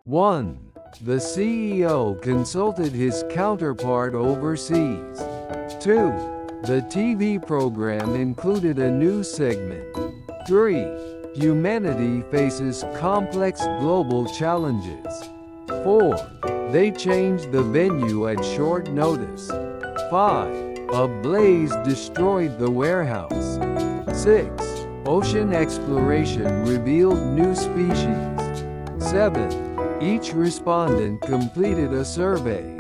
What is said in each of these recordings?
1. The CEO consulted his counterpart overseas. 2. The TV program included a new segment. 3. Humanity faces complex global challenges. 4. They changed the venue at short notice. 5. A blaze destroyed the warehouse. 6. Ocean exploration revealed new species. 7. Each respondent completed a survey.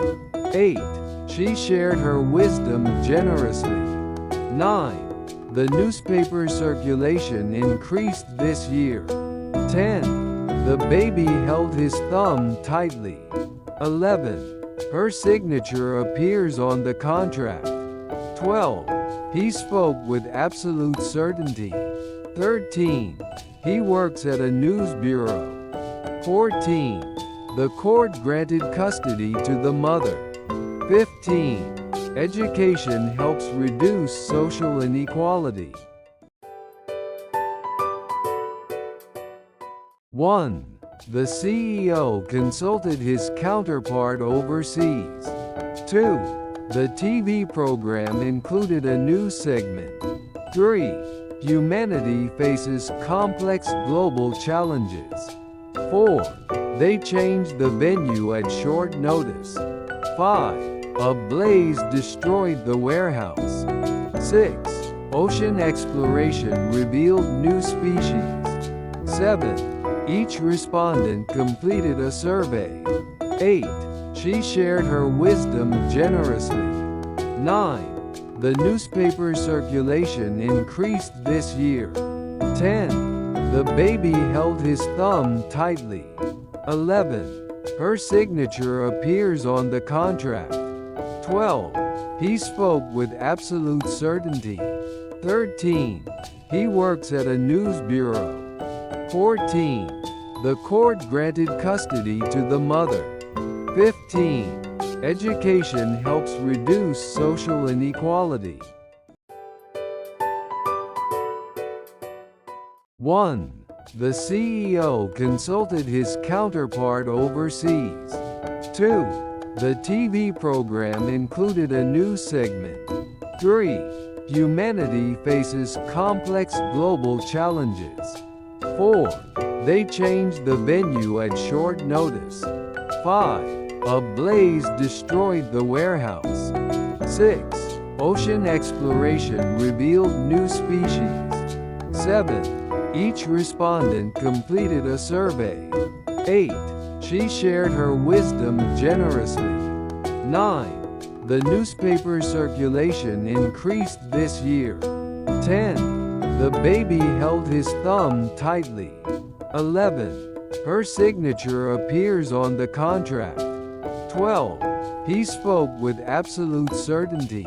8. She shared her wisdom generously. 9. The newspaper circulation increased this year. 10. The baby held his thumb tightly. 11. Her signature appears on the contract. 12. He spoke with absolute certainty. 13. He works at a news bureau. 14. The court granted custody to the mother. 15. Education helps reduce social inequality. 1. The CEO consulted his counterpart overseas. 2. The TV program included a new segment. 3. Humanity faces complex global challenges. 4. They changed the venue at short notice. 5. A blaze destroyed the warehouse. 6. Ocean exploration revealed new species. 7. Each respondent completed a survey. 8. She shared her wisdom generously. 9. The newspaper circulation increased this year. 10. The baby held his thumb tightly. 11. Her signature appears on the contract. 12. He spoke with absolute certainty. 13. He works at a news bureau. 14. The court granted custody to the mother. 15. Education helps reduce social inequality. 1. The CEO consulted his counterpart overseas. 2. The TV program included a new segment. 3. Humanity faces complex global challenges. 4. They changed the venue at short notice. 5. A blaze destroyed the warehouse. 6. Ocean exploration revealed new species. 7. Each respondent completed a survey. 8. She shared her wisdom generously. 9. The newspaper circulation increased this year. 10. The baby held his thumb tightly. 11. Her signature appears on the contract. 12. He spoke with absolute certainty.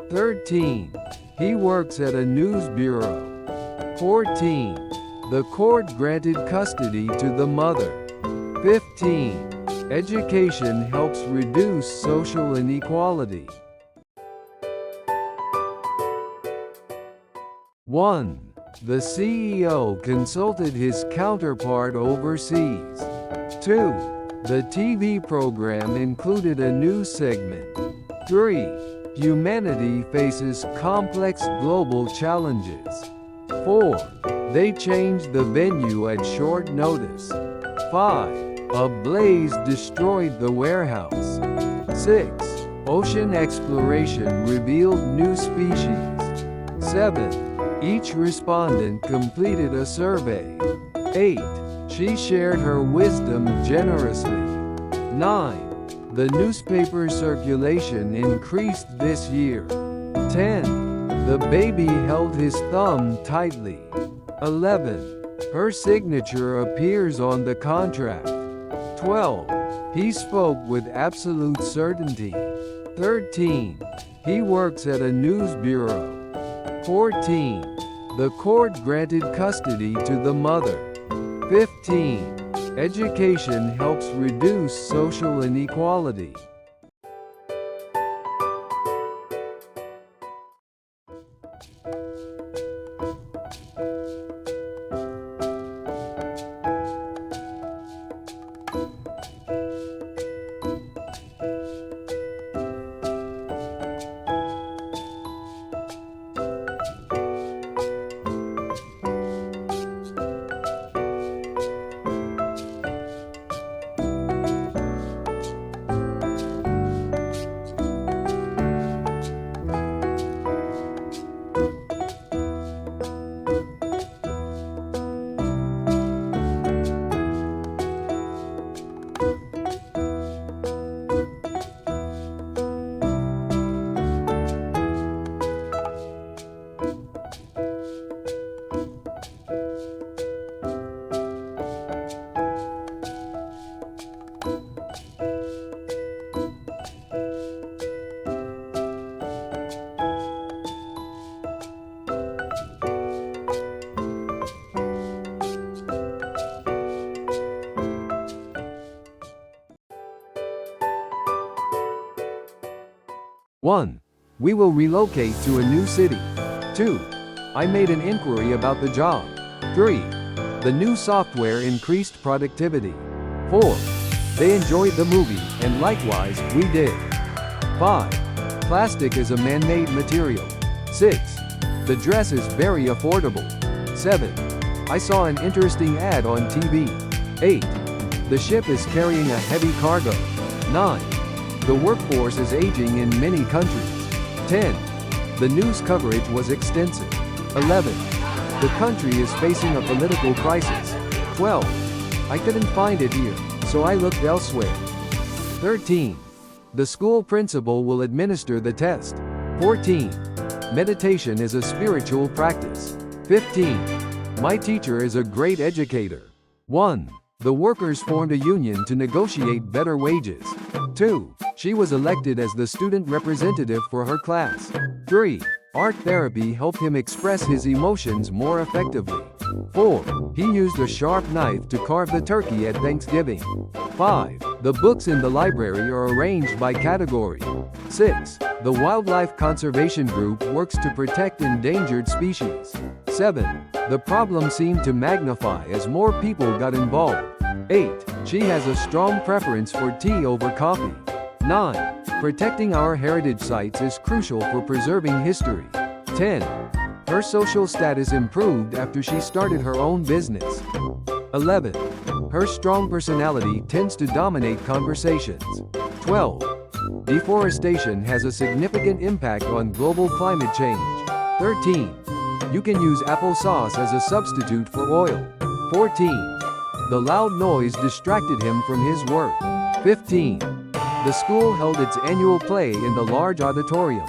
13. He works at a news bureau. 14. The court granted custody to the mother. 15. Education helps reduce social inequality. 1. The CEO consulted his counterpart overseas. 2. The TV program included a new segment. 3. Humanity faces complex global challenges. 4. They changed the venue at short notice. 5. A blaze destroyed the warehouse. 6. Ocean exploration revealed new species. 7. Each respondent completed a survey. 8. She shared her wisdom generously. 9. The newspaper circulation increased this year. 10. The baby held his thumb tightly. 11. Her signature appears on the contract. 12. He spoke with absolute certainty. 13. He works at a news bureau. 14. The court granted custody to the mother. 15. Education helps reduce social inequality. 1. We will relocate to a new city. 2. I made an inquiry about the job. 3. The new software increased productivity. 4. They enjoyed the movie, and likewise, we did. 5. Plastic is a man-made material. 6. The dress is very affordable. 7. I saw an interesting ad on TV. 8. The ship is carrying a heavy cargo. 9. The workforce is aging in many countries. 10. The news coverage was extensive. 11. The country is facing a political crisis. 12. I couldn't find it here, so I looked elsewhere. 13. The school principal will administer the test. 14. Meditation is a spiritual practice. 15. My teacher is a great educator. 1. The workers formed a union to negotiate better wages. 2. She was elected as the student representative for her class. 3. Art therapy helped him express his emotions more effectively. 4. He used a sharp knife to carve the turkey at Thanksgiving. 5. The books in the library are arranged by category. 6. The Wildlife Conservation Group works to protect endangered species. 7. The problem seemed to magnify as more people got involved. 8. She has a strong preference for tea over coffee. 9. Protecting our heritage sites is crucial for preserving history. 10. Her social status improved after she started her own business. 11. Her strong personality tends to dominate conversations. 12. Deforestation has a significant impact on global climate change. 13. You can use applesauce as a substitute for oil. 14. The loud noise distracted him from his work. 15. The school held its annual play in the large auditorium.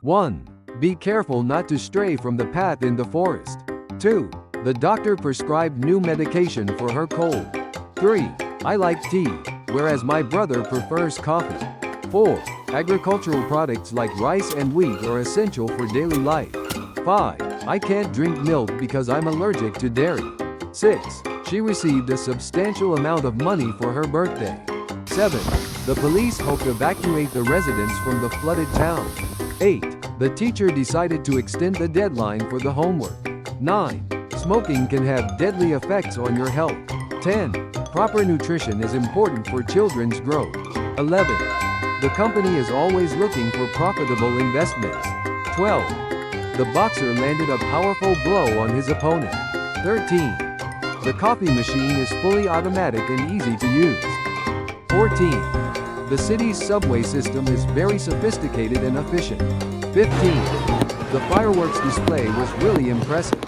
1. Be careful not to stray from the path in the forest. 2. The doctor prescribed new medication for her cold. 3. I like tea, whereas my brother prefers coffee. 4. Agricultural products like rice and wheat are essential for daily life. 5. I can't drink milk because I'm allergic to dairy. 6. She received a substantial amount of money for her birthday. 7. The police hoped to evacuate the residents from the flooded town. 8. The teacher decided to extend the deadline for the homework. 9. Smoking can have deadly effects on your health. 10. Proper nutrition is important for children's growth. 11. The company is always looking for profitable investments. 12. The boxer landed a powerful blow on his opponent. 13. The coffee machine is fully automatic and easy to use. 14. The city's subway system is very sophisticated and efficient. 15. The fireworks display was really impressive.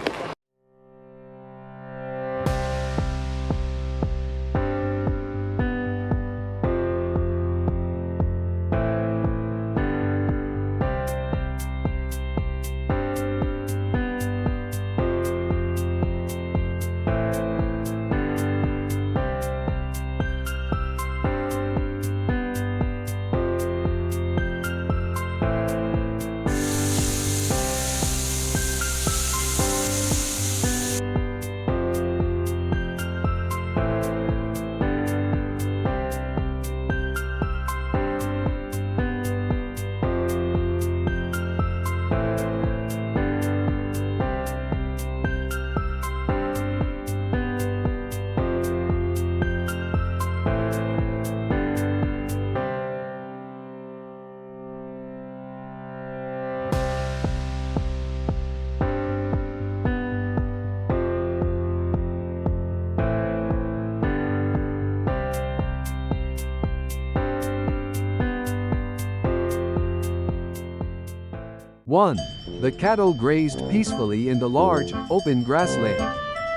One. The cattle grazed peacefully in the large, open grassland.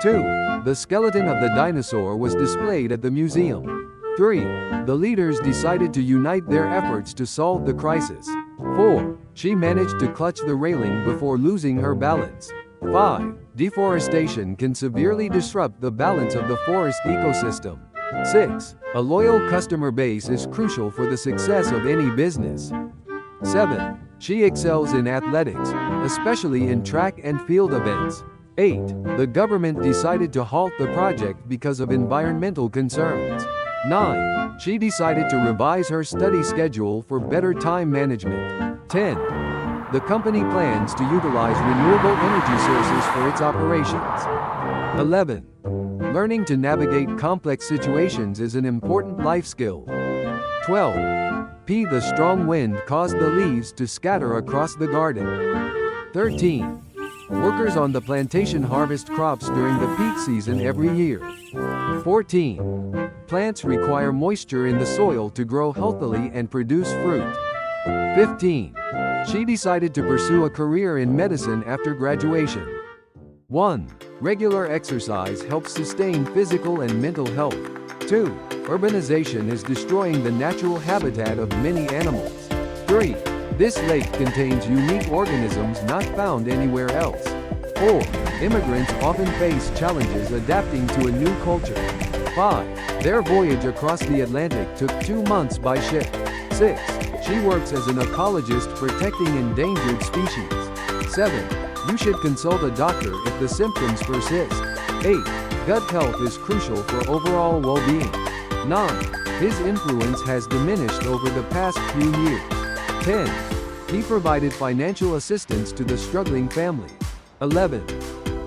2. The skeleton of the dinosaur was displayed at the museum. 3. The leaders decided to unite their efforts to solve the crisis. 4. She managed to clutch the railing before losing her balance. 5. Deforestation can severely disrupt the balance of the forest ecosystem. 6. A loyal customer base is crucial for the success of any business. 7. She excels in athletics, especially in track and field events. 8. The government decided to halt the project because of environmental concerns. 9. She decided to revise her study schedule for better time management. 10. The company plans to utilize renewable energy sources for its operations. 11. Learning to navigate complex situations is an important life skill. 12. P. The strong wind caused the leaves to scatter across the garden. 13. Workers on the plantation harvest crops during the peak season every year. 14. Plants require moisture in the soil to grow healthily and produce fruit. 15. She decided to pursue a career in medicine after graduation. 1. Regular exercise helps sustain physical and mental health. 2. Urbanization is destroying the natural habitat of many animals. 3. This lake contains unique organisms not found anywhere else. 4. Immigrants often face challenges adapting to a new culture. 5. Their voyage across the Atlantic took 2 months by ship. 6. She works as an ecologist protecting endangered species. 7. You should consult a doctor if the symptoms persist. 8. Gut health is crucial for overall well-being. 9. His influence has diminished over the past few years. 10. He provided financial assistance to the struggling family. 11.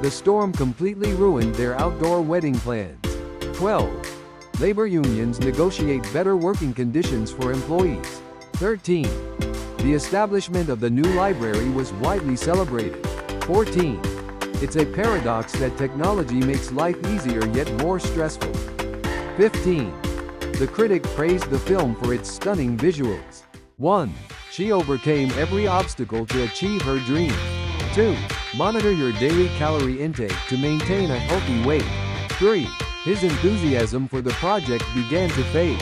The storm completely ruined their outdoor wedding plans. 12. Labor unions negotiate better working conditions for employees. 13. The establishment of the new library was widely celebrated. 14. It's a paradox that technology makes life easier yet more stressful. 15. The critic praised the film for its stunning visuals. 1. She overcame every obstacle to achieve her dream. 2. Monitor your daily calorie intake to maintain a healthy weight. 3. His enthusiasm for the project began to fade.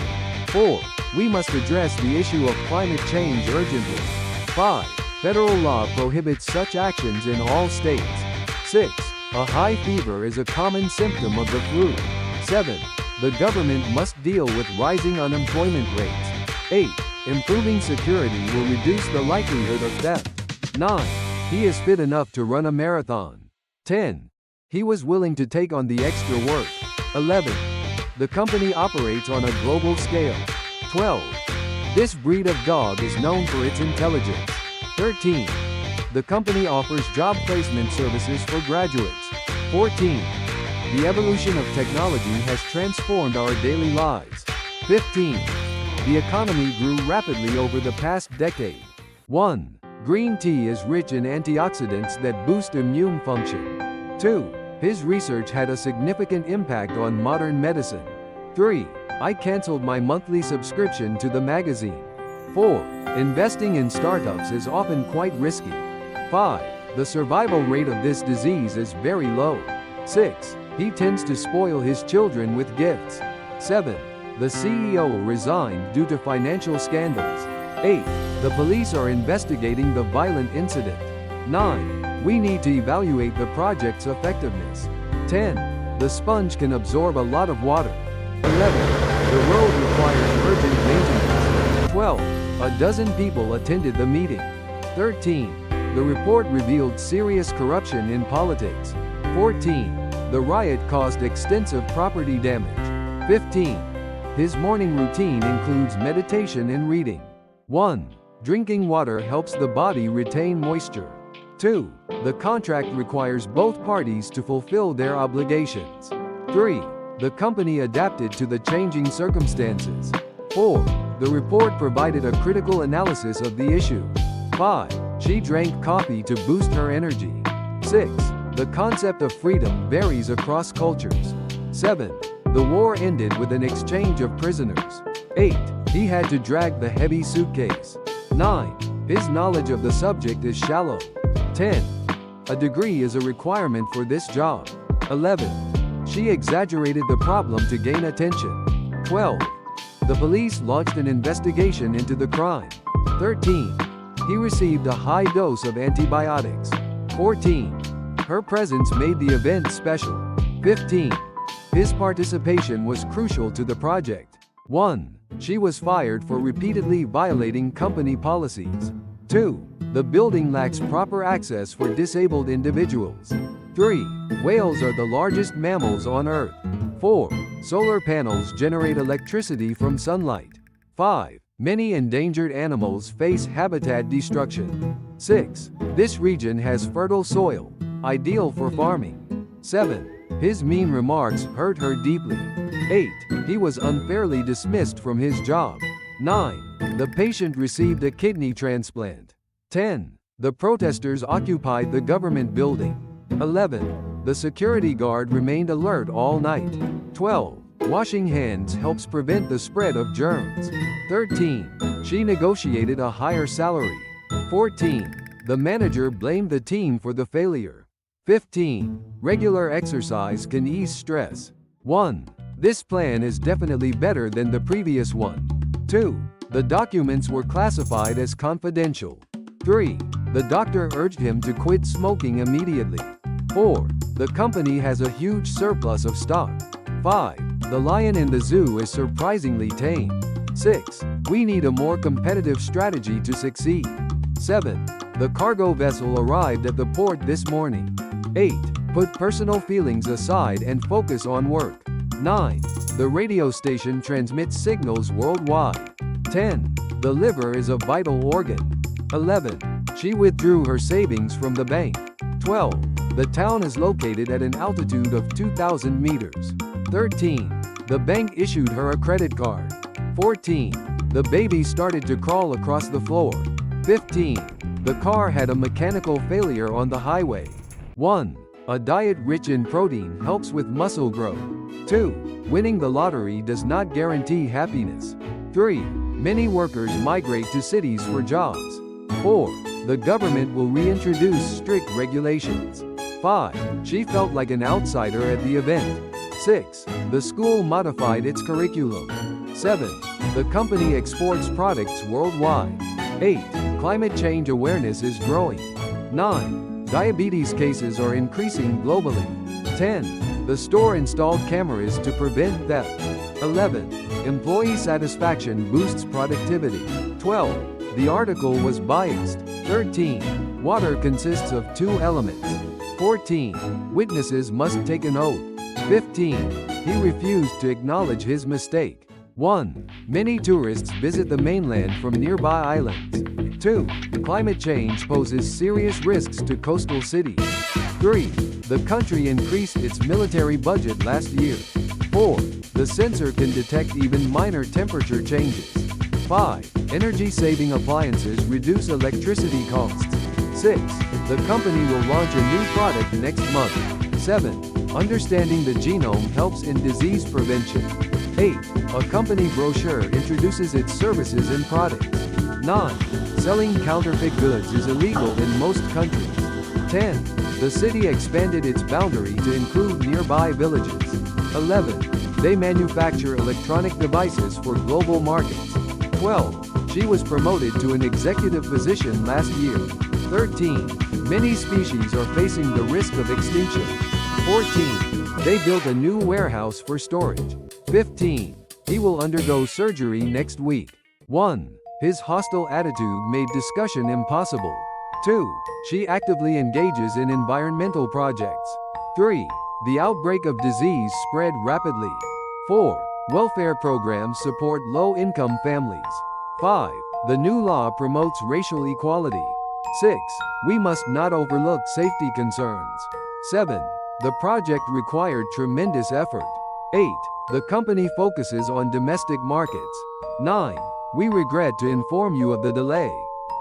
4. We must address the issue of climate change urgently. 5. Federal law prohibits such actions in all states. 6. A high fever is a common symptom of the flu. 7. The government must deal with rising unemployment rates. 8. Improving security will reduce the likelihood of theft. 9. He is fit enough to run a marathon. 10. He was willing to take on the extra work. 11. The company operates on a global scale. 12. This breed of dog is known for its intelligence. 13. The company offers job placement services for graduates. 14. The evolution of technology has transformed our daily lives. 15. The economy grew rapidly over the past decade. 1. Green tea is rich in antioxidants that boost immune function. 2. His research had a significant impact on modern medicine. 3. I canceled my monthly subscription to the magazine. 4. Investing in startups is often quite risky. 5. The survival rate of this disease is very low. 6. He tends to spoil his children with gifts. 7. The CEO resigned due to financial scandals. 8. The police are investigating the violent incident. 9. We need to evaluate the project's effectiveness. 10. The sponge can absorb a lot of water. 11. The road requires urgent maintenance. 12. A dozen people attended the meeting. 13. The report revealed serious corruption in politics. 14. The riot caused extensive property damage. 15. His morning routine includes meditation and reading. 1. Drinking water helps the body retain moisture. 2. The contract requires both parties to fulfill their obligations. 3. The company adapted to the changing circumstances. 4. The report provided a critical analysis of the issue. 5. She drank coffee to boost her energy. 6. The concept of freedom varies across cultures. 7. The war ended with an exchange of prisoners. 8. He had to drag the heavy suitcase. 9. His knowledge of the subject is shallow. 10. A degree is a requirement for this job. 11. She exaggerated the problem to gain attention. 12. The police launched an investigation into the crime. 13. He received a high dose of antibiotics. 14. Her presence made the event special. 15. His participation was crucial to the project. 1. She was fired for repeatedly violating company policies. 2. The building lacks proper access for disabled individuals. 3. Whales are the largest mammals on Earth. 4. Solar panels generate electricity from sunlight. 5. Many endangered animals face habitat destruction. 6. This region has fertile soil, ideal for farming. 7. His mean remarks hurt her deeply. 8. He was unfairly dismissed from his job. 9. The patient received a kidney transplant. 10. The protesters occupied the government building. 11. The security guard remained alert all night. 12. Washing hands helps prevent the spread of germs. 13. She negotiated a higher salary. 14. The manager blamed the team for the failure. 15. Regular exercise can ease stress. 1. This plan is definitely better than the previous one. 2. The documents were classified as confidential. 3. The doctor urged him to quit smoking immediately. 4. The company has a huge surplus of stock. 5. The lion in the zoo is surprisingly tame. 6. We need a more competitive strategy to succeed. 7. The cargo vessel arrived at the port this morning. 8. Put personal feelings aside and focus on work. 9. The radio station transmits signals worldwide. 10. The liver is a vital organ. 11. She withdrew her savings from the bank. 12. The town is located at an altitude of 2,000 meters. 13. The bank issued her a credit card. 14. The baby started to crawl across the floor. 15. The car had a mechanical failure on the highway. 1. A diet rich in protein helps with muscle growth. 2. Winning the lottery does not guarantee happiness. 3. Many workers migrate to cities for jobs. 4. The government will reintroduce strict regulations. 5. She felt like an outsider at the event. 6. The school modified its curriculum. 7. The company exports products worldwide. 8. Climate change awareness is growing. 9. Diabetes cases are increasing globally. 10. The store installed cameras to prevent theft. 11. Employee satisfaction boosts productivity. 12. The article was biased. 13. Water consists of 2 elements. 14. Witnesses must take an oath. 15. He refused to acknowledge his mistake. 1. Many tourists visit the mainland from nearby islands. 2. Climate change poses serious risks to coastal cities. 3. The country increased its military budget last year. 4. The sensor can detect even minor temperature changes. 5. Energy-saving appliances reduce electricity costs. 6. The company will launch a new product next month. 7. Understanding the genome helps in disease prevention. 8. A company brochure introduces its services and products. 9. Selling counterfeit goods is illegal in most countries. 10. The city expanded its boundary to include nearby villages. 11. They manufacture electronic devices for global markets. 12. She was promoted to an executive position last year. 13. Many species are facing the risk of extinction. 14. They built a new warehouse for storage. 15. He will undergo surgery next week. 1. His hostile attitude made discussion impossible. 2. She actively engages in environmental projects. 3. The outbreak of disease spread rapidly. 4. Welfare programs support low-income families. 5. The new law promotes racial equality. 6. We must not overlook safety concerns. 7. The project required tremendous effort. 8. The company focuses on domestic markets. 9. We regret to inform you of the delay.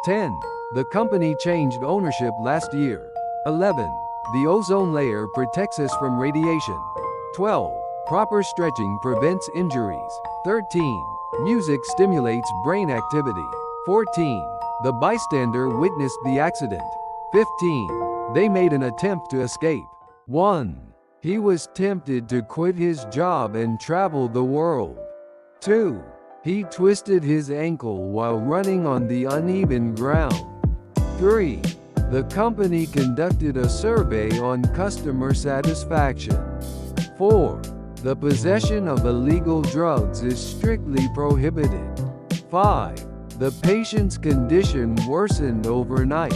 10. The company changed ownership last year. 11. The ozone layer protects us from radiation. 12. Proper stretching prevents injuries. 13. Music stimulates brain activity. 14. The bystander witnessed the accident. 15. They made an attempt to escape. 1. He was tempted to quit his job and travel the world. 2. He twisted his ankle while running on the uneven ground. 3. The company conducted a survey on customer satisfaction. 4. The possession of illegal drugs is strictly prohibited. 5. The patient's condition worsened overnight.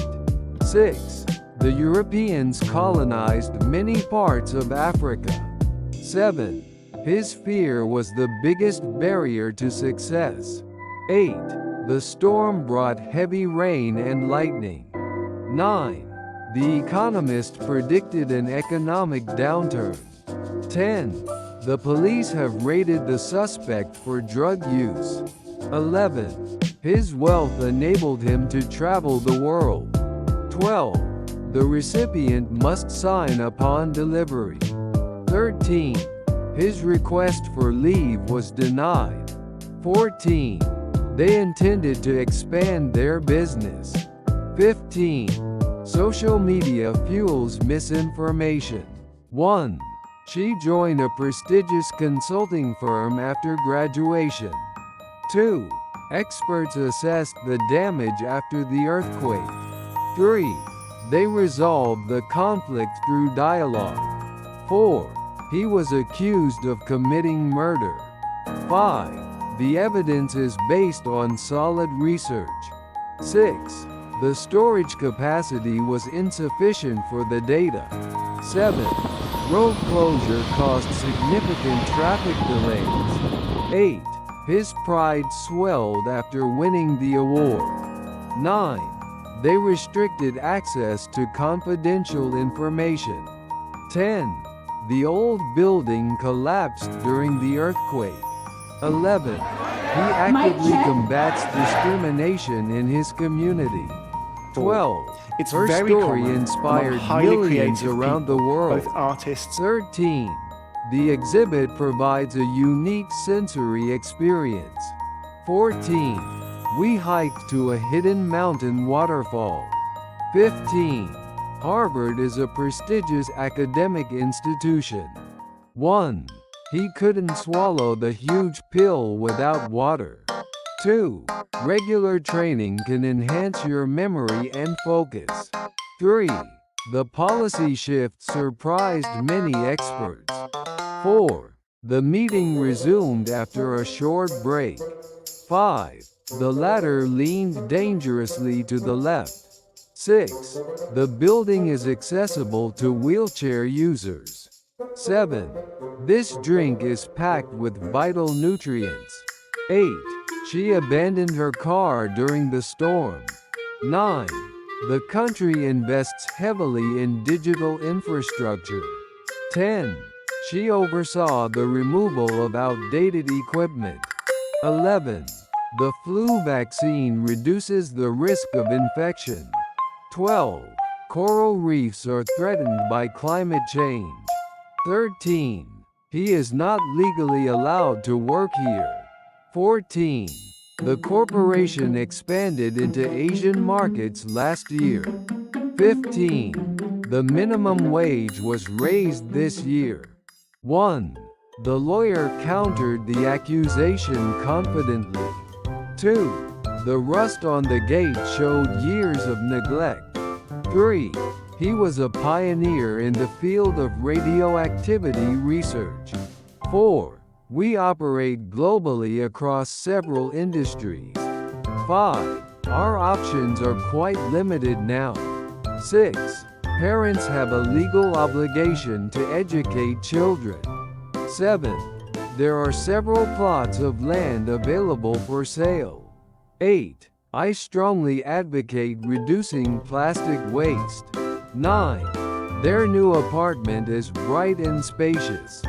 6. The Europeans colonized many parts of Africa. 7. His fear was the biggest barrier to success. 8. The storm brought heavy rain and lightning. 9. The Economist predicted an economic downturn. 10. The police have raided the suspect for drug use. 11. His wealth enabled him to travel the world. 12. The recipient must sign upon delivery. 13. His request for leave was denied. 14. They intended to expand their business. 15. Social media fuels misinformation. 1. She joined a prestigious consulting firm after graduation. 2. Experts assessed the damage after the earthquake. 3. They resolved the conflict through dialogue. 4. He was accused of committing murder. 5. The evidence is based on solid research. 6. The storage capacity was insufficient for the data. 7. Road closure caused significant traffic delays. 8. His pride swelled after winning the award. 9. They restricted access to confidential information. 10. The old building collapsed during the earthquake. 11. He actively combats discrimination in his community. 12. It's Her very story common inspired among highly millions creative around the people, world. both artists. 13. The exhibit provides a unique sensory experience. 14. We hiked to a hidden mountain waterfall. 15. Harvard is a prestigious academic institution. 1. He couldn't swallow the huge pill without water. 2. Regular training can enhance your memory and focus. 3. The policy shift surprised many experts. 4. The meeting resumed after a short break. 5. The ladder leaned dangerously to the left. 6. The building is accessible to wheelchair users. 7. This drink is packed with vital nutrients. 8. She abandoned her car during the storm. 9. The country invests heavily in digital infrastructure. 10. She oversaw the removal of outdated equipment. 11. The flu vaccine reduces the risk of infection. 12. Coral reefs are threatened by climate change. 13. He is not legally allowed to work here. 14. The corporation expanded into Asian markets last year. 15. The minimum wage was raised this year. 1. The lawyer countered the accusation confidently. 2. The rust on the gate showed years of neglect. 3. He was a pioneer in the field of radioactivity research. 4. We operate globally across several industries. 5. Our options are quite limited now. 6. Parents have a legal obligation to educate children. 7. There are several plots of land available for sale. 8. I strongly advocate reducing plastic waste. 9. Their new apartment is bright and spacious.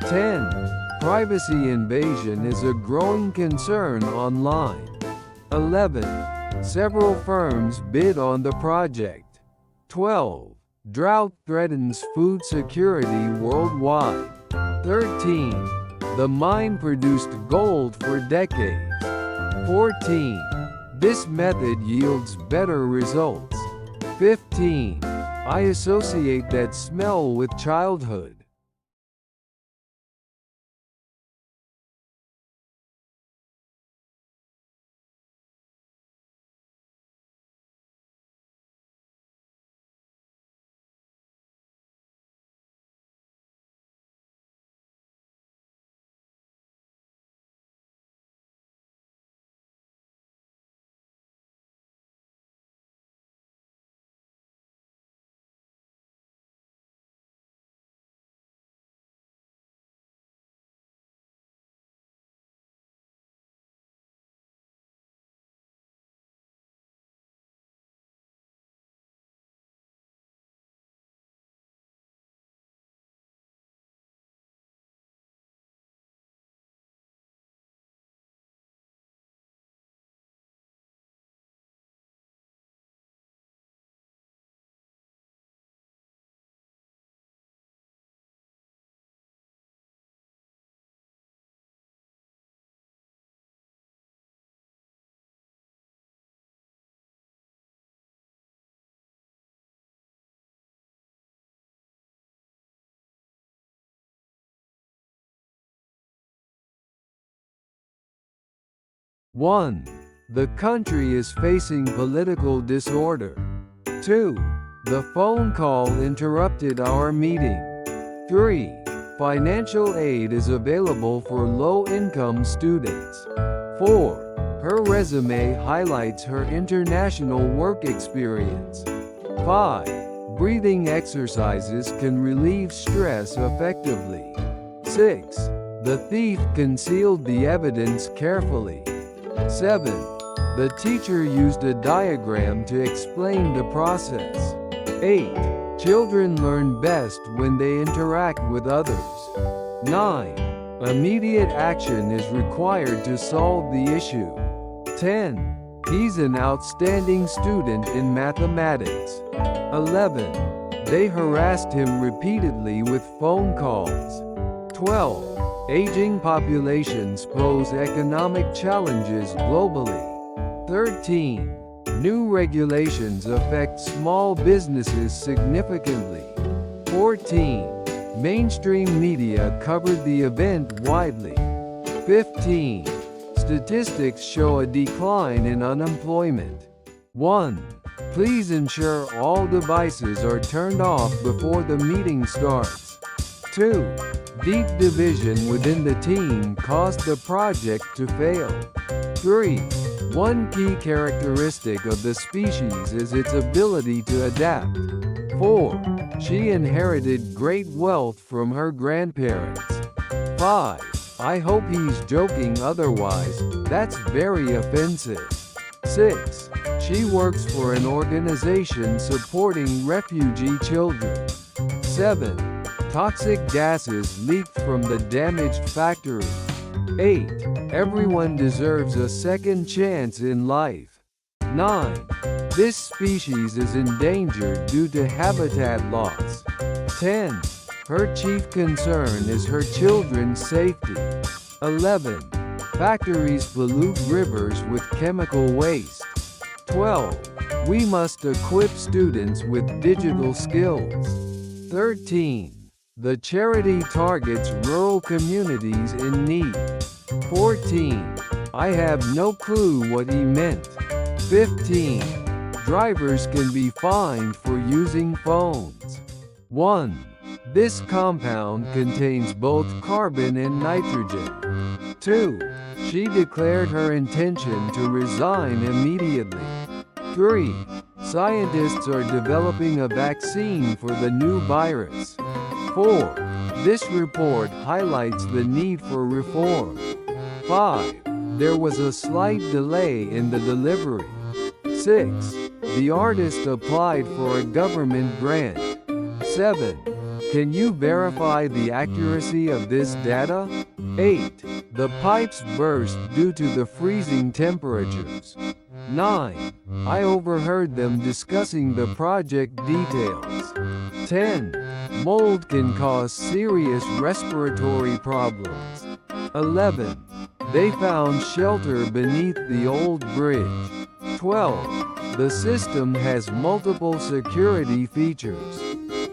10. Privacy invasion is a growing concern online. 11. Several firms bid on the project. 12. Drought threatens food security worldwide. 13. The mine produced gold for decades. 14. This method yields better results. 15. I associate that smell with childhood. 1. The country is facing political disorder. 2. The phone call interrupted our meeting. 3. Financial aid is available for low-income students. 4. Her resume highlights her international work experience. 5. Breathing exercises can relieve stress effectively. 6. The thief concealed the evidence carefully. 7. The teacher used a diagram to explain the process. 8. Children learn best when they interact with others. 9. Immediate action is required to solve the issue. 10. He's an outstanding student in mathematics. 11. They harassed him repeatedly with phone calls. 12. Aging populations pose economic challenges globally. 13. New regulations affect small businesses significantly. 14. Mainstream media covered the event widely. 15. Statistics show a decline in unemployment. 1. Please ensure all devices are turned off before the meeting starts. 2. Deep division within the team caused the project to fail. 3. One key characteristic of the species is its ability to adapt. 4. She inherited great wealth from her grandparents. 5. I hope he's joking, otherwise, that's very offensive. 6. She works for an organization supporting refugee children. 7. Toxic gases leaked from the damaged factory. 8. Everyone deserves a second chance in life. 9. This species is endangered due to habitat loss. 10. Her chief concern is her children's safety. 11. Factories pollute rivers with chemical waste. 12. We must equip students with digital skills. 13. The charity targets rural communities in need. 14. I have no clue what he meant. 15. Drivers can be fined for using phones. 1. This compound contains both carbon and nitrogen. 2. She declared her intention to resign immediately. 3. Scientists are developing a vaccine for the new virus. 4. This report highlights the need for reform. 5. There was a slight delay in the delivery. 6. The artist applied for a government grant. 7. Can you verify the accuracy of this data? 8. The pipes burst due to the freezing temperatures. 9. I overheard them discussing the project details. 10. Mold can cause serious respiratory problems. 11. They found shelter beneath the old bridge. 12. The system has multiple security features.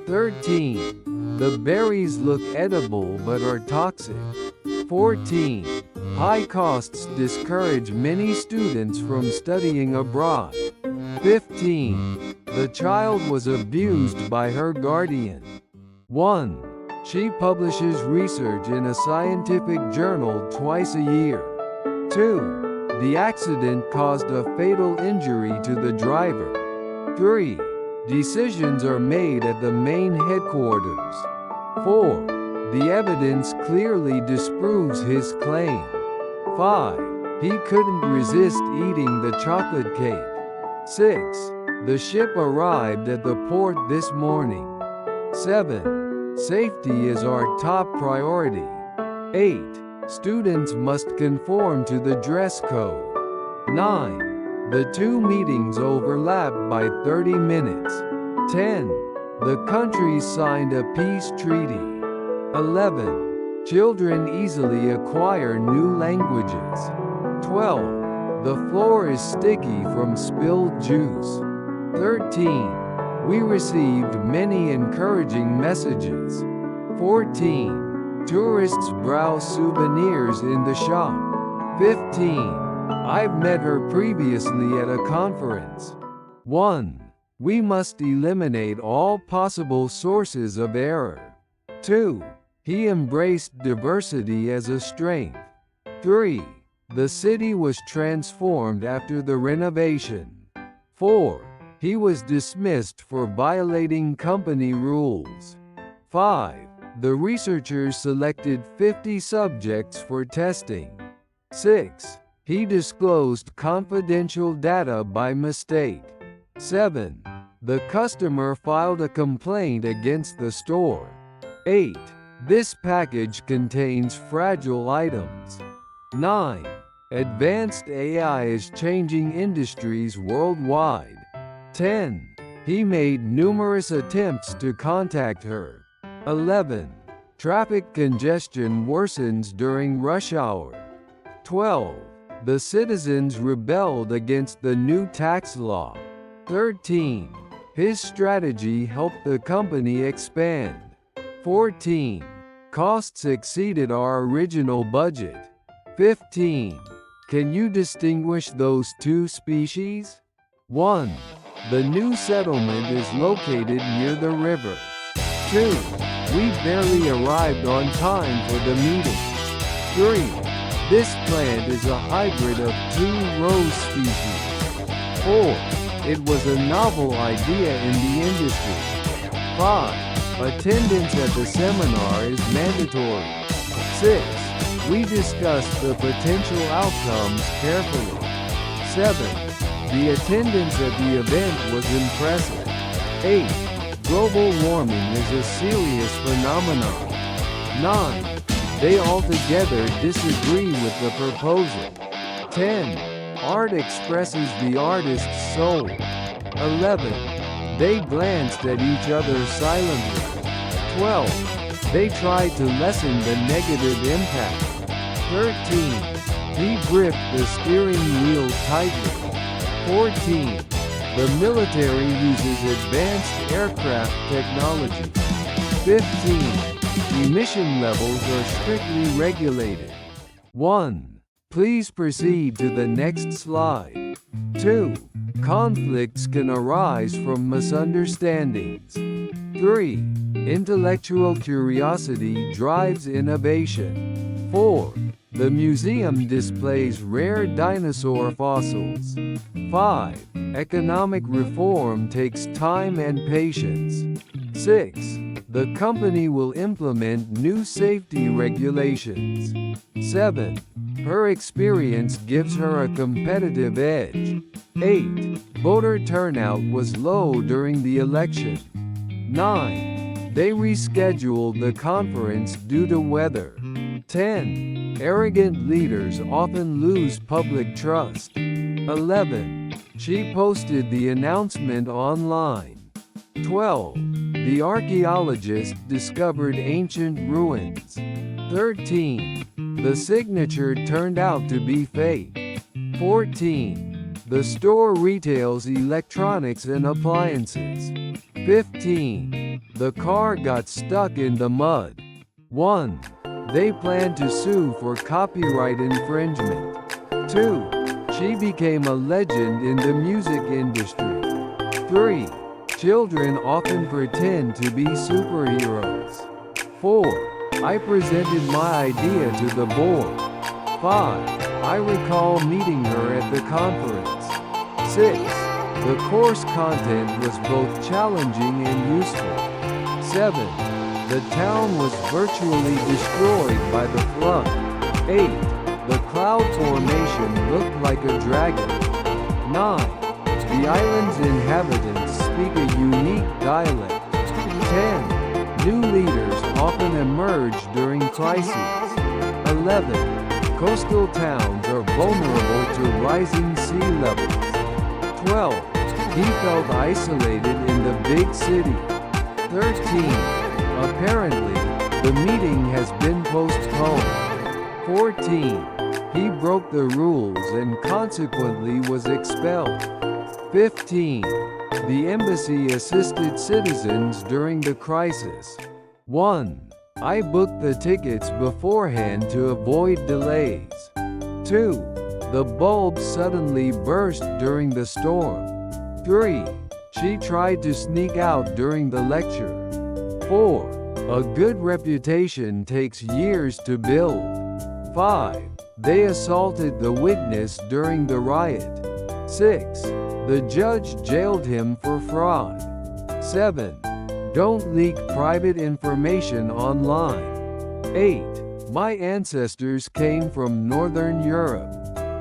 13. The berries look edible but are toxic. 14. High costs discourage many students from studying abroad. 15. The child was abused by her guardian. 1. She publishes research in a scientific journal twice a year. 2. The accident caused a fatal injury to the driver. 3. Decisions are made at the main headquarters. 4. The evidence clearly disproves his claim. 5. He couldn't resist eating the chocolate cake. 6. The ship arrived at the port this morning. 7. Safety is our top priority. 8. Students must conform to the dress code. 9. The two meetings overlap by 30 minutes. 10. The countries signed a peace treaty. 11. Children easily acquire new languages. 12. The floor is sticky from spilled juice. 13. We received many encouraging messages. 14. Tourists browse souvenirs in the shop. 15. I've met her previously at a conference. 1. We must eliminate all possible sources of error. 2. He embraced diversity as a strength. 3. The city was transformed after the renovation. 4. He was dismissed for violating company rules. 5. The researchers selected 50 subjects for testing. 6. He disclosed confidential data by mistake. 7. The customer filed a complaint against the store. 8. This package contains fragile items. 9. Advanced AI is changing industries worldwide. 10. He made numerous attempts to contact her. 11. Traffic congestion worsens during rush hour. 12. The citizens rebelled against the new tax law. 13. His strategy helped the company expand. 14. Costs exceeded our original budget. 15. Can you distinguish those two species? 1. The new settlement is located near the river. 2. We barely arrived on time for the meeting. 3. This plant is a hybrid of 2 rose species. 4. It was a novel idea in the industry. 5. Attendance at the seminar is mandatory. 6. We discussed the potential outcomes carefully. 7. The attendance at the event was impressive. 8. Global warming is a serious phenomenon. 9. They altogether disagree with the proposal. 10. Art expresses the artist's soul. 11. They glanced at each other silently. 12. They tried to lessen the negative impact. 13. He gripped the steering wheel tightly. 14. The military uses advanced aircraft technology. 15. Emission levels are strictly regulated. 1. Please proceed to the next slide. 2. Conflicts can arise from misunderstandings. 3. Intellectual curiosity drives innovation. 4. The museum displays rare dinosaur fossils. 5. Economic reform takes time and patience. 6. The company will implement new safety regulations. 7. Her experience gives her a competitive edge. 8. Voter turnout was low during the election. 9. They rescheduled the conference due to weather. 10. Arrogant leaders often lose public trust. 11. She posted the announcement online. 12. The archaeologist discovered ancient ruins. 13. The signature turned out to be fake. 14. The store retails electronics and appliances. 15. The car got stuck in the mud. 1. They plan to sue for copyright infringement. 2. She became a legend in the music industry. 3. Children often pretend to be superheroes. 4. I presented my idea to the board. 5. I recall meeting her at the conference. 6. The course content was both challenging and useful. 7. The town was virtually destroyed by the flood. 8. The cloud formation looked like a dragon. 9. The island's inhabitants speak a unique dialect. 10. New leaders often emerge during crises. 11. Coastal towns are vulnerable to rising sea levels. 12. He felt isolated in the big city. 13. Apparently, the meeting has been postponed. 14. He broke the rules and consequently was expelled. 15. The embassy assisted citizens during the crisis. 1. I booked the tickets beforehand to avoid delays. 2. The bulb suddenly burst during the storm. 3. She tried to sneak out during the lecture. 4. A good reputation takes years to build. 5. They assaulted the witness during the riot. 6. The judge jailed him for fraud. 7. Don't leak private information online. 8. My ancestors came from Northern Europe.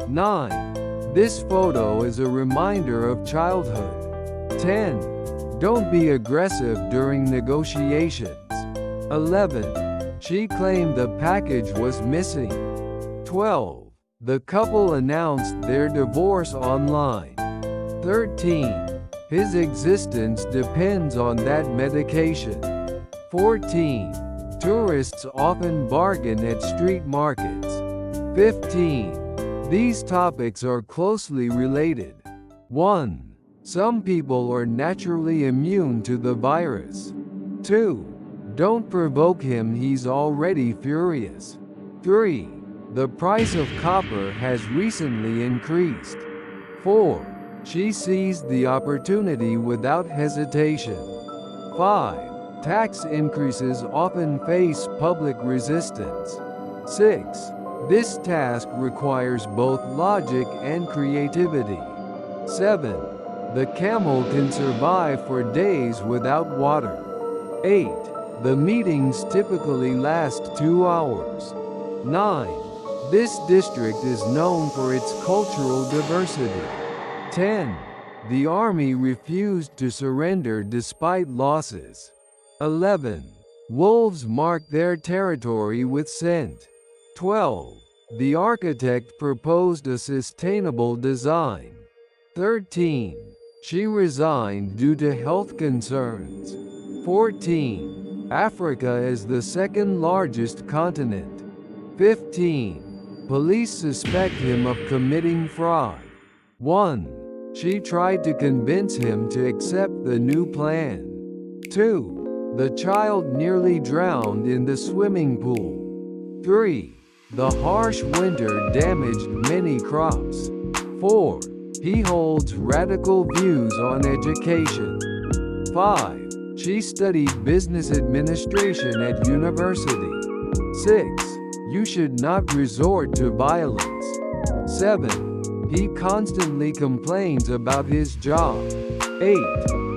9. This photo is a reminder of childhood. 10. Don't be aggressive during negotiations. 11. She claimed the package was missing. 12. The couple announced their divorce online. 13. His existence depends on that medication. 14. Tourists often bargain at street markets. 15. These topics are closely related. 1. Some people are naturally immune to the virus. 2. Don't provoke him, he's already furious. 3. The price of copper has recently increased. 4. She seized the opportunity without hesitation. 5. Tax increases often face public resistance. 6. This task requires both logic and creativity. 7. The camel can survive for days without water. 8. The meetings typically last 2 hours. 9. This district is known for its cultural diversity. 10. The army refused to surrender despite losses. 11. Wolves mark their territory with scent. 12. The architect proposed a sustainable design. 13. She resigned due to health concerns. 14. Africa is the second largest continent. 15. Police suspect him of committing fraud. 1. She tried to convince him to accept the new plan. 2. The child nearly drowned in the swimming pool. 3. The harsh winter damaged many crops. 4. He holds radical views on education. 5. She studied business administration at university. 6. You should not resort to violence. 7. He constantly complains about his job. 8.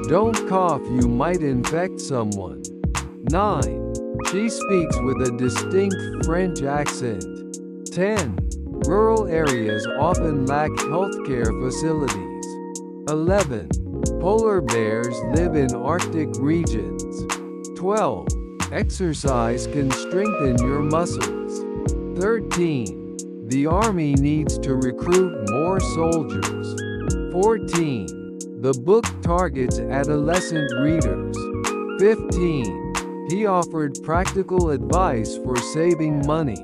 Don't cough, you might infect someone. 9. She speaks with a distinct French accent. 10. Rural areas often lack healthcare facilities. 11. Polar bears live in Arctic regions. 12. Exercise can strengthen your muscles. 13. The army needs to recruit more soldiers. 14. The book targets adolescent readers. 15. He offered practical advice for saving money.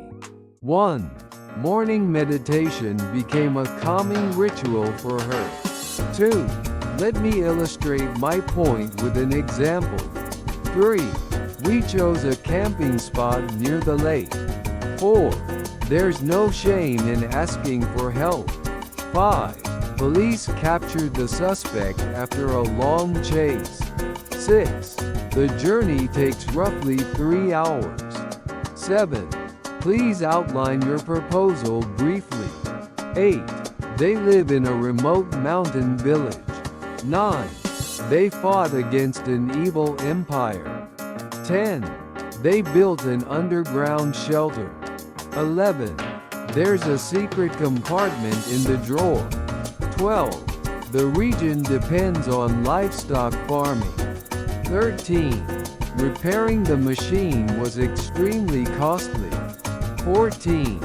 1. Morning meditation became a calming ritual for her. 2. Let me illustrate my point with an example. 3. We chose a camping spot near the lake. 4. There's no shame in asking for help. 5. Police captured the suspect after a long chase. 6. The journey takes roughly 3 hours. 7. Please outline your proposal briefly. 8. They live in a remote mountain village. 9. They fought against an evil empire. 10. They built an underground shelter. 11. There's a secret compartment in the drawer. 12. The region depends on livestock farming. 13. Repairing the machine was extremely costly. 14.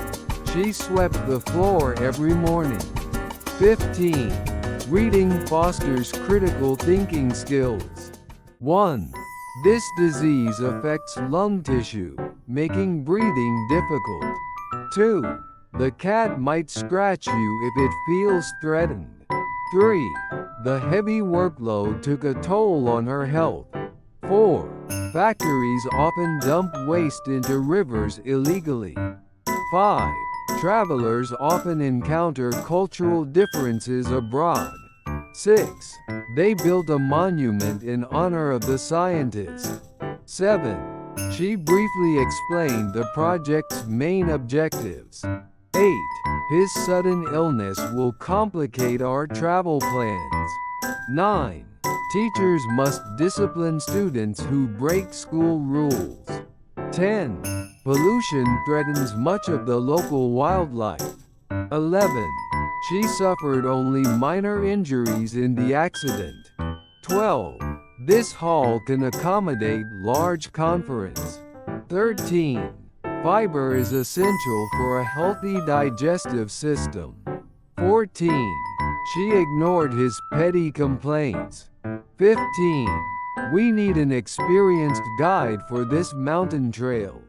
She swept the floor every morning. 15. Reading fosters critical thinking skills. 1. This disease affects lung tissue, making breathing difficult. 2. The cat might scratch you if it feels threatened. 3. The heavy workload took a toll on her health. 4. Factories often dump waste into rivers illegally. 5. Travelers often encounter cultural differences abroad. 6. They built a monument in honor of the scientist. 7. She briefly explained the project's main objectives. 8. His sudden illness will complicate our travel plans. 9. Teachers must discipline students who break school rules. 10. Pollution threatens much of the local wildlife. 11. She suffered only minor injuries in the accident. 12. This hall can accommodate large conference. 13. Fiber is essential for a healthy digestive system. 14. She ignored his petty complaints. 15. We need an experienced guide for this mountain trail.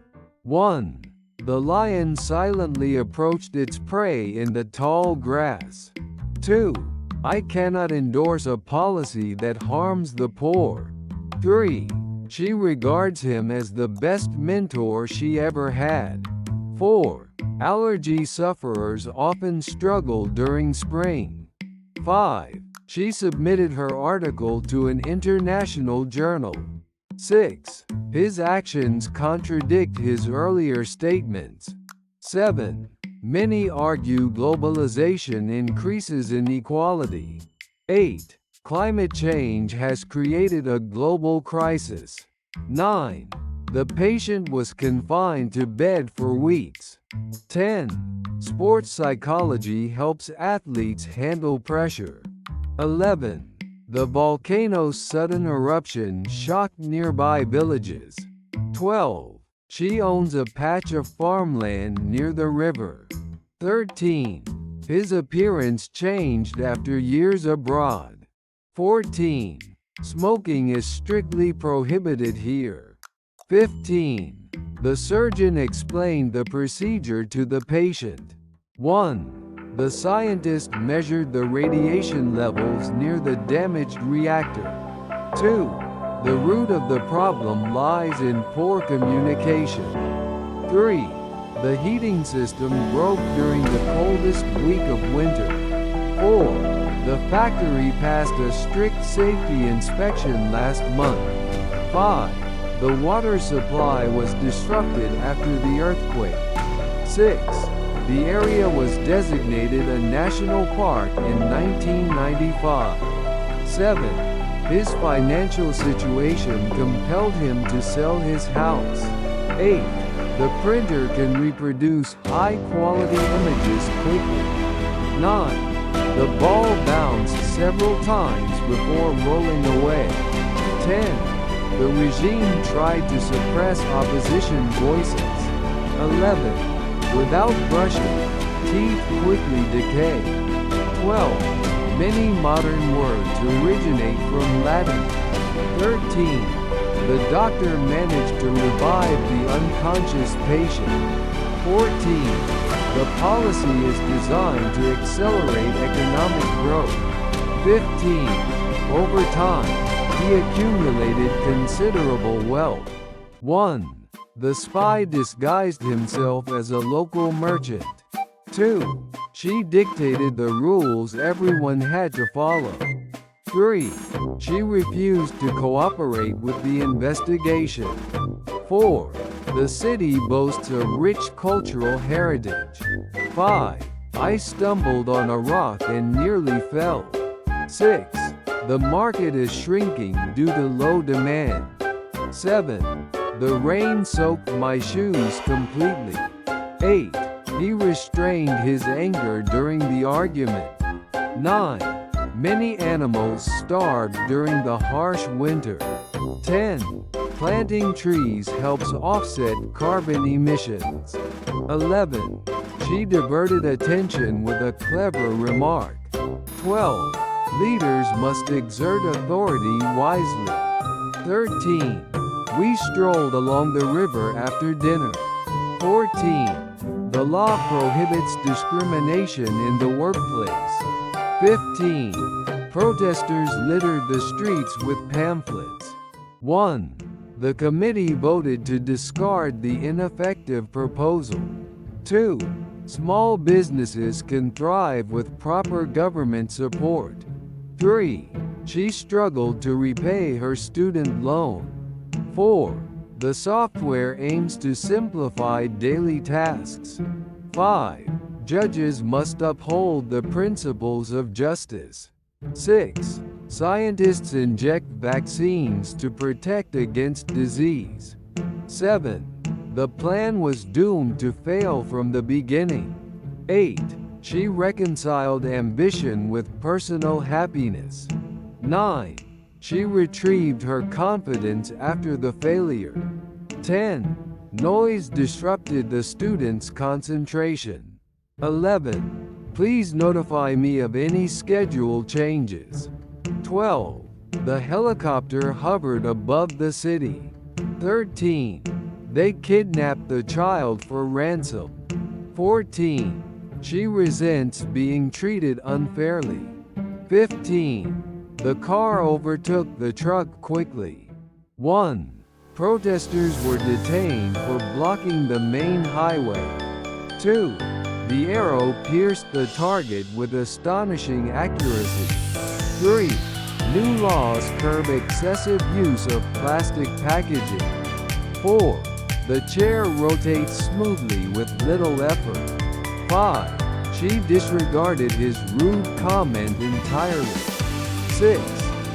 1. The lion silently approached its prey in the tall grass. 2. I cannot endorse a policy that harms the poor. 3. She regards him as the best mentor she ever had. 4. Allergy sufferers often struggle during spring. 5. She submitted her article to an international journal. 6. His actions contradict his earlier statements. 7. Many argue globalization increases inequality. 8. Climate change has created a global crisis. 9. The patient was confined to bed for weeks. 10. Sports psychology helps athletes handle pressure. 11. The volcano's sudden eruption shocked nearby villages. 12. She owns a patch of farmland near the river. 13. His appearance changed after years abroad. 14. Smoking is strictly prohibited here. 15. The surgeon explained the procedure to the patient. 1. The scientist measured the radiation levels near the damaged reactor. 2. The root of the problem lies in poor communication. 3. The heating system broke during the coldest week of winter. 4. The factory passed a strict safety inspection last month. 5. The water supply was disrupted after the earthquake. 6. The area was designated a national park in 1995. 7. His financial situation compelled him to sell his house. 8. The printer can reproduce high-quality images quickly. 9. The ball bounced several times before rolling away. 10. The regime tried to suppress opposition voices. 11. Without brushing, teeth quickly decay. 12. Many modern words originate from Latin. 13. The doctor managed to revive the unconscious patient. 14. The policy is designed to accelerate economic growth. 15. Over time, he accumulated considerable wealth. 1. The spy disguised himself as a local merchant. 2. She dictated the rules everyone had to follow. 3. She refused to cooperate with the investigation. 4. The city boasts a rich cultural heritage. 5. I stumbled on a rock and nearly fell. 6. The market is shrinking due to low demand. 7. The rain soaked my shoes completely. 8. He restrained his anger during the argument. 9. Many animals starved during the harsh winter. 10. Planting trees helps offset carbon emissions. 11. She diverted attention with a clever remark. 12. Leaders must exert authority wisely. 13. We strolled along the river after dinner. 14. The law prohibits discrimination in the workplace. 15. Protesters littered the streets with pamphlets. 1. The committee voted to discard the ineffective proposal. 2. Small businesses can thrive with proper government support. 3. She struggled to repay her student loan. 4. The software aims to simplify daily tasks. 5. Judges must uphold the principles of justice. 6. Scientists inject vaccines to protect against disease. 7. The plan was doomed to fail from the beginning. 8. She reconciled ambition with personal happiness. 9. She retrieved her confidence after the failure. 10. Noise disrupted the students' concentration. 11. Please notify me of any schedule changes. 12. The helicopter hovered above the city. 13. They kidnapped the child for ransom. 14. She resents being treated unfairly. 15. The car overtook the truck quickly. 1. Protesters were detained for blocking the main highway. 2. The arrow pierced the target with astonishing accuracy. 3. New laws curb excessive use of plastic packaging. 4. The chair rotates smoothly with little effort. 5. She disregarded his rude comment entirely. 6.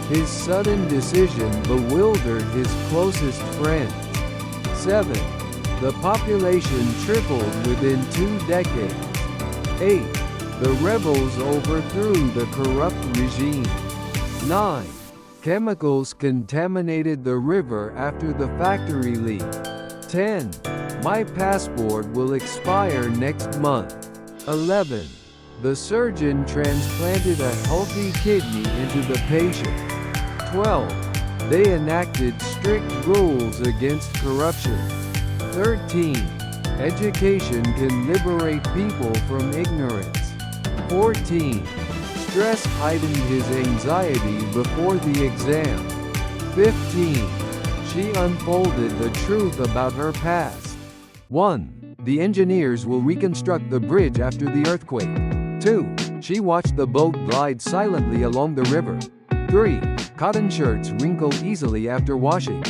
His sudden decision bewildered his closest friends. 7. The population tripled within 2 decades. 8. The rebels overthrew the corrupt regime. 9. Chemicals contaminated the river after the factory leak. 10. My passport will expire next month. 11. The surgeon transplanted a healthy kidney into the patient. 12. They enacted strict rules against corruption. 13. Education can liberate people from ignorance. 14. Stress heightened his anxiety before the exam. 15. She unfolded the truth about her past. 1. The engineers will reconstruct the bridge after the earthquake. 2. She watched the boat glide silently along the river. 3. Cotton shirts wrinkle easily after washing.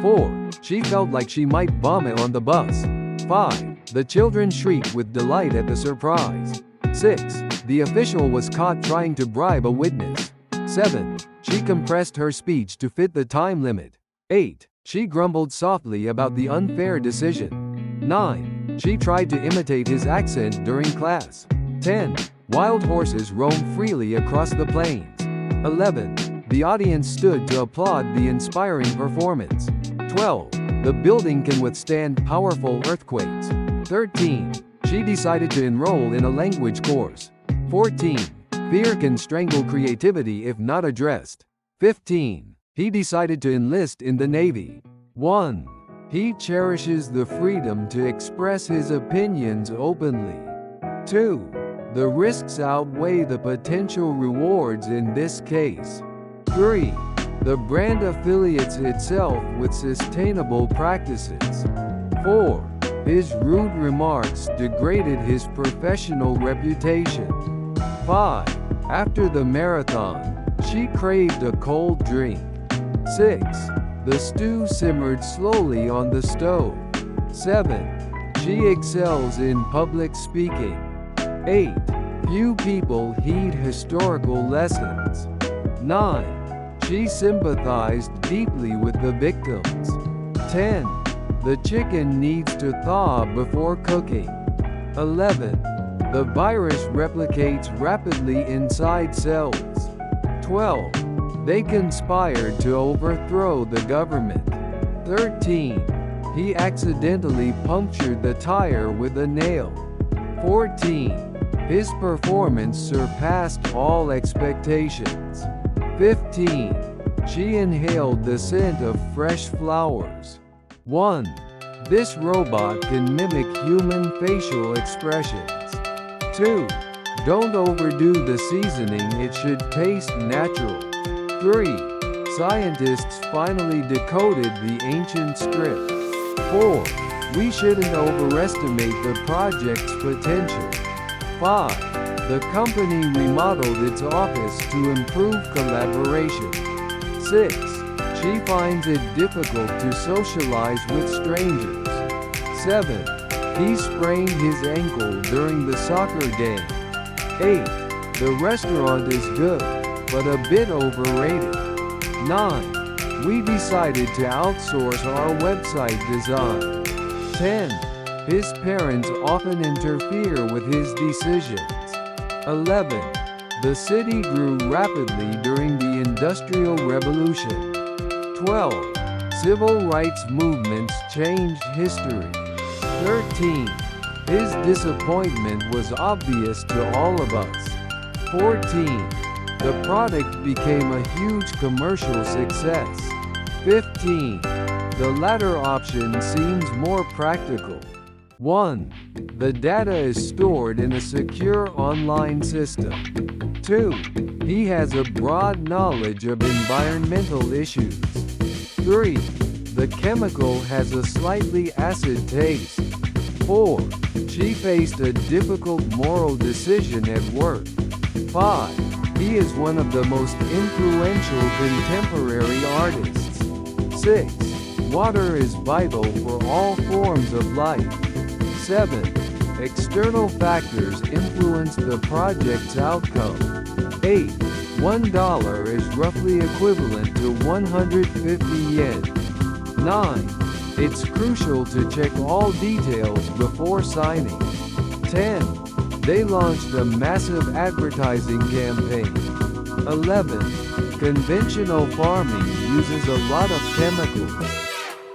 4. She felt like she might vomit on the bus. 5. The children shrieked with delight at the surprise. 6. The official was caught trying to bribe a witness. 7. She compressed her speech to fit the time limit. 8. She grumbled softly about the unfair decision. 9. She tried to imitate his accent during class. 10. Wild horses roamed freely across the plains. 11. The audience stood to applaud the inspiring performance. 12. The building can withstand powerful earthquakes. 13. She decided to enroll in a language course. 14. Fear can strangle creativity if not addressed. 15. He decided to enlist in the Navy. 1. He cherishes the freedom to express his opinions openly. 2. The risks outweigh the potential rewards in this case. 3. The brand affiliates itself with sustainable practices. 4. His rude remarks degraded his professional reputation. 5. After the marathon, she craved a cold drink. 6. The stew simmered slowly on the stove. 7. She excels in public speaking. 8. Few people heed historical lessons. 9. She sympathized deeply with the victims. 10. The chicken needs to thaw before cooking. 11. The virus replicates rapidly inside cells. 12. They conspired to overthrow the government. 13. He accidentally punctured the tire with a nail. 14. His performance surpassed all expectations. 15. She inhaled the scent of fresh flowers. 1. This robot can mimic human facial expressions. 2. Don't overdo the seasoning, it should taste natural. 3. Scientists finally decoded the ancient script. 4. We shouldn't overestimate the project's potential. 5. The company remodeled its office to improve collaboration. 6. She finds it difficult to socialize with strangers. 7. He sprained his ankle during the soccer game. 8. The restaurant is good, but a bit overrated. 9. We decided to outsource our website design. 10. His parents often interfere with his decisions. 11. The city grew rapidly during the Industrial Revolution. 12. Civil rights movements changed history. 13. His disappointment was obvious to all of us. 14. The product became a huge commercial success. 15. The latter option seems more practical. 1. The data is stored in a secure online system. 2. He has a broad knowledge of environmental issues. 3. The chemical has a slightly acid taste. 4. She faced a difficult moral decision at work. 5. He is one of the most influential contemporary artists. 6. Water is vital for all forms of life. 7. External factors influence the project's outcome. 8. $1 is roughly equivalent to 150 yen. 9. It's crucial to check all details before signing. 10. They launched a massive advertising campaign. 11. Conventional farming uses a lot of chemicals.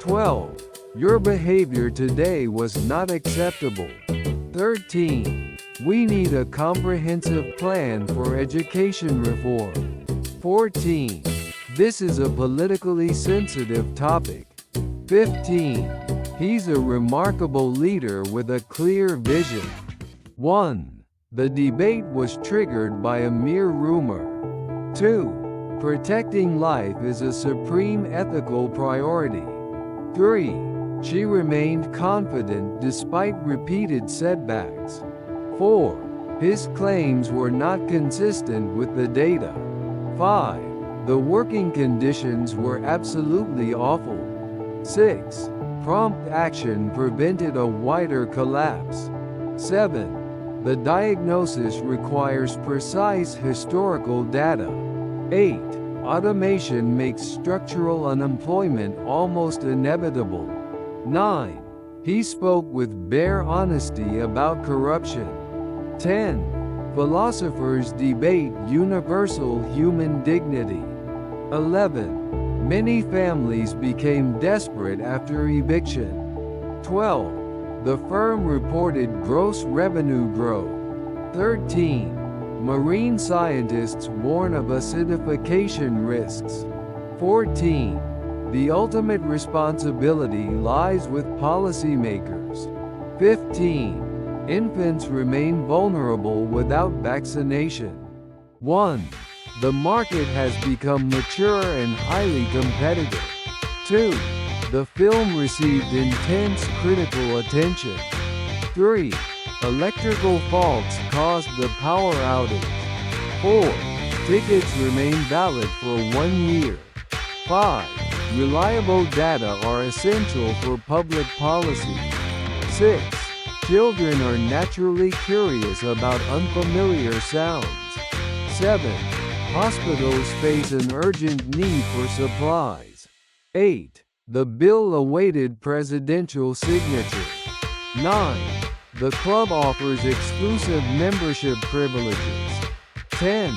12. Your behavior today was not acceptable. 13. We need a comprehensive plan for education reform. 14. This is a politically sensitive topic. 15. He's a remarkable leader with a clear vision. 1. The debate was triggered by a mere rumor. 2. Protecting life is a supreme ethical priority. 3. She remained confident despite repeated setbacks. 4. His claims were not consistent with the data. 5. The working conditions were absolutely awful. 6. Prompt action prevented a wider collapse. 7. The diagnosis requires precise historical data. 8. Automation makes structural unemployment almost inevitable. 9. He spoke with bare honesty about corruption. 10. Philosophers debate universal human dignity. 11. Many families became desperate after eviction. 12. The firm reported gross revenue growth. 13. Marine scientists warn of acidification risks. 14. The ultimate responsibility lies with policymakers. 15. Infants remain vulnerable without vaccination. 1. The market has become mature and highly competitive. 2. The film received intense critical attention. 3. Electrical faults caused the power outage. 4. Tickets remain valid for 1 year. 5. Reliable data are essential for public policy. 6. Children are naturally curious about unfamiliar sounds. 7. Hospitals face an urgent need for supplies. 8. The bill awaited presidential signature. 9. The club offers exclusive membership privileges. 10.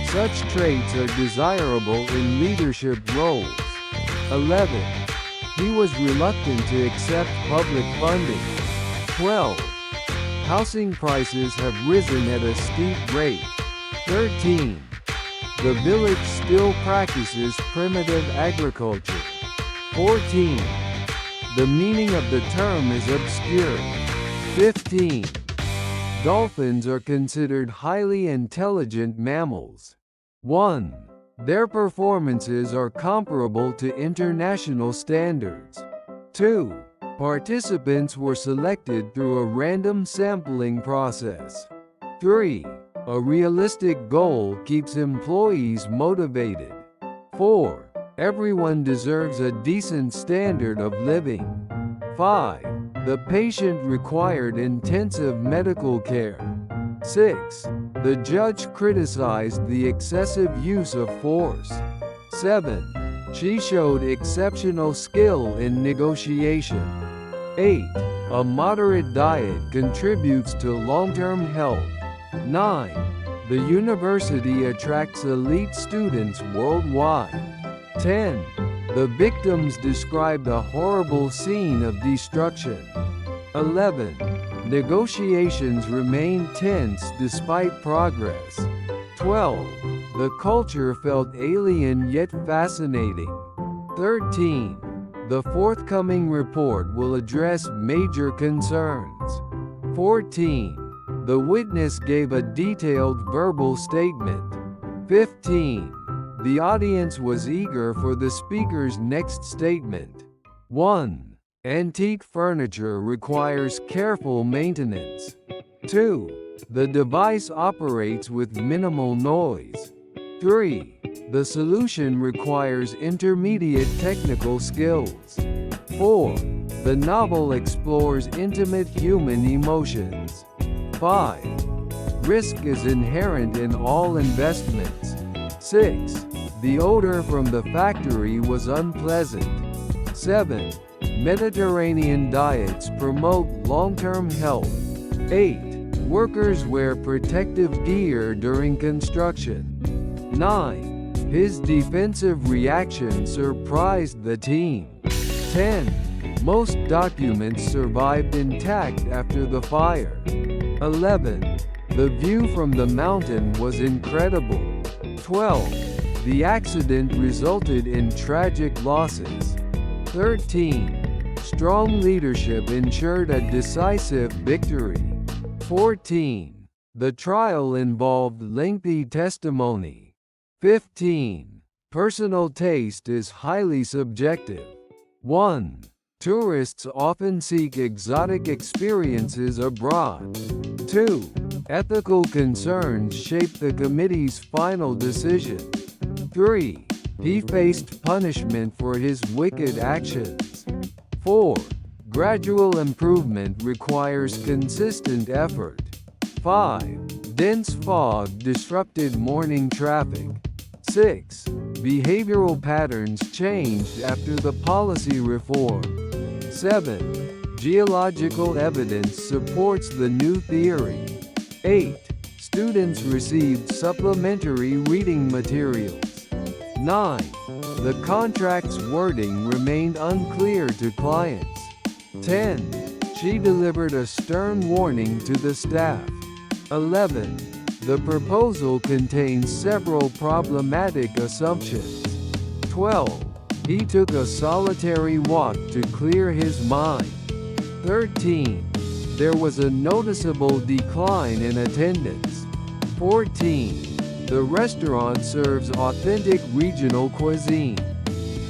Such traits are desirable in leadership roles. 11. He was reluctant to accept public funding. 12. Housing prices have risen at a steep rate. 13. The village still practices primitive agriculture. 14. The meaning of the term is obscure. 15. Dolphins are considered highly intelligent mammals. 1. Their performances are comparable to international standards. 2. Participants were selected through a random sampling process. 3. A realistic goal keeps employees motivated. 4. Everyone deserves a decent standard of living. 5. The patient required intensive medical care. 6. The judge criticized the excessive use of force. 7. She showed exceptional skill in negotiation. 8. A moderate diet contributes to long-term health. 9. The university attracts elite students worldwide. 10. The victims described a horrible scene of destruction. 11. Negotiations remained tense despite progress. 12. The culture felt alien yet fascinating. 13. The forthcoming report will address major concerns. 14. The witness gave a detailed verbal statement. 15. The audience was eager for the speaker's next statement. 1. Antique furniture requires careful maintenance. 2. The device operates with minimal noise. 3. The solution requires intermediate technical skills. 4. The novel explores intimate human emotions. 5. Risk is inherent in all investments. 6. The odor from the factory was unpleasant. 7. Mediterranean diets promote long-term health. 8. Workers wear protective gear during construction. 9. His defensive reaction surprised the team. 10. Most documents survived intact after the fire. 11. The view from the mountain was incredible. 12. The accident resulted in tragic losses. 13. Strong leadership ensured a decisive victory. 14. The trial involved lengthy testimony. 15. Personal taste is highly subjective. 1. Tourists often seek exotic experiences abroad. 2. Ethical concerns shape the committee's final decision. 3. He faced punishment for his wicked actions. 4. Gradual improvement requires consistent effort. 5. Dense fog disrupted morning traffic. 6. Behavioral patterns changed after the policy reform. 7. Geological evidence supports the new theory. 8. Students received supplementary reading materials. 9. The contract's wording remained unclear to clients. 10. She delivered a stern warning to the staff. 11. The proposal contains several problematic assumptions. 12. He took a solitary walk to clear his mind. 13. There was a noticeable decline in attendance. 14. The restaurant serves authentic regional cuisine.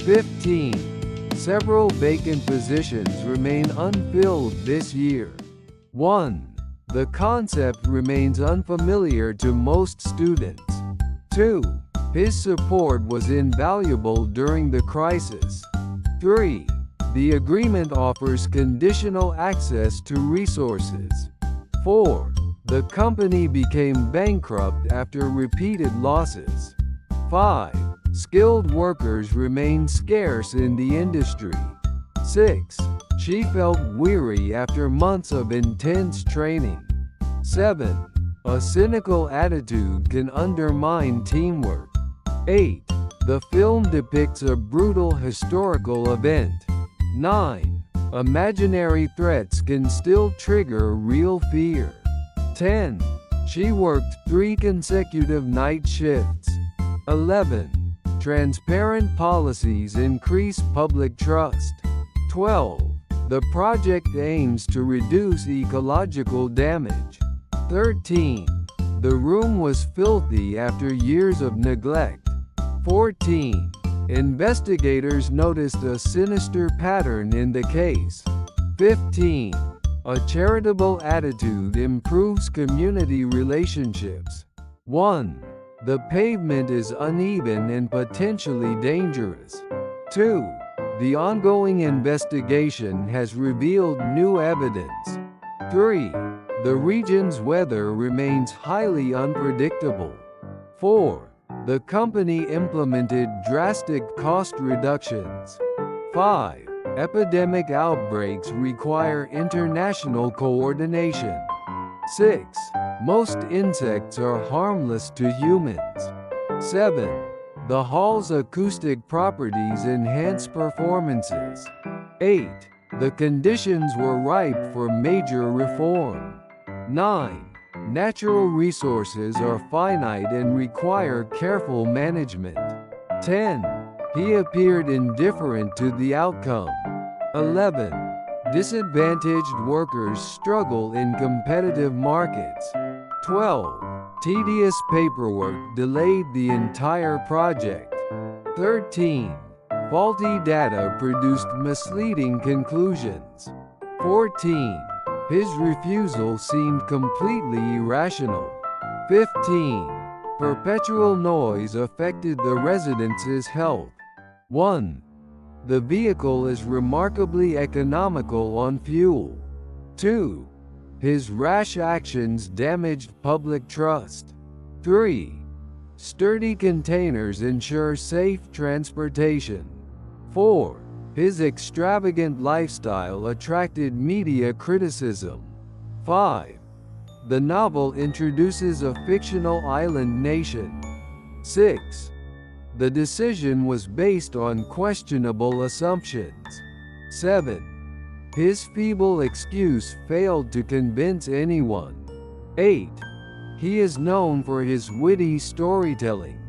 15. Several vacant positions remain unfilled this year. 1. The concept remains unfamiliar to most students. 2. His support was invaluable during the crisis. 3. The agreement offers conditional access to resources. 4. The company became bankrupt after repeated losses. 5. Skilled workers remain scarce in the industry. 6. She felt weary after months of intense training. 7. A cynical attitude can undermine teamwork. 8. The film depicts a brutal historical event. 9. Imaginary threats can still trigger real fear. 10. She worked 3 consecutive night shifts. 11. Transparent policies increase public trust. 12. The project aims to reduce ecological damage. 13. The room was filthy after years of neglect. 14. Investigators noticed a sinister pattern in the case. 15. A charitable attitude improves community relationships. 1. The pavement is uneven and potentially dangerous. 2. The ongoing investigation has revealed new evidence. 3. The region's weather remains highly unpredictable. 4. The company implemented drastic cost reductions. 5. Epidemic outbreaks require international coordination. 6. Most insects are harmless to humans. 7. The hall's acoustic properties enhance performances. 8. The conditions were ripe for major reform. 9. Natural resources are finite and require careful management. 10. He appeared indifferent to the outcome. 11. Disadvantaged workers struggle in competitive markets. 12. Tedious paperwork delayed the entire project. 13. Faulty data produced misleading conclusions. 14. His refusal seemed completely irrational. 15. Perpetual noise affected the residents' health. 1. The vehicle is remarkably economical on fuel. 2. His rash actions damaged public trust. 3. Sturdy containers ensure safe transportation. 4. His extravagant lifestyle attracted media criticism. 5. The novel introduces a fictional island nation. 6. The decision was based on questionable assumptions. 7. His feeble excuse failed to convince anyone. 8. He is known for his witty storytelling.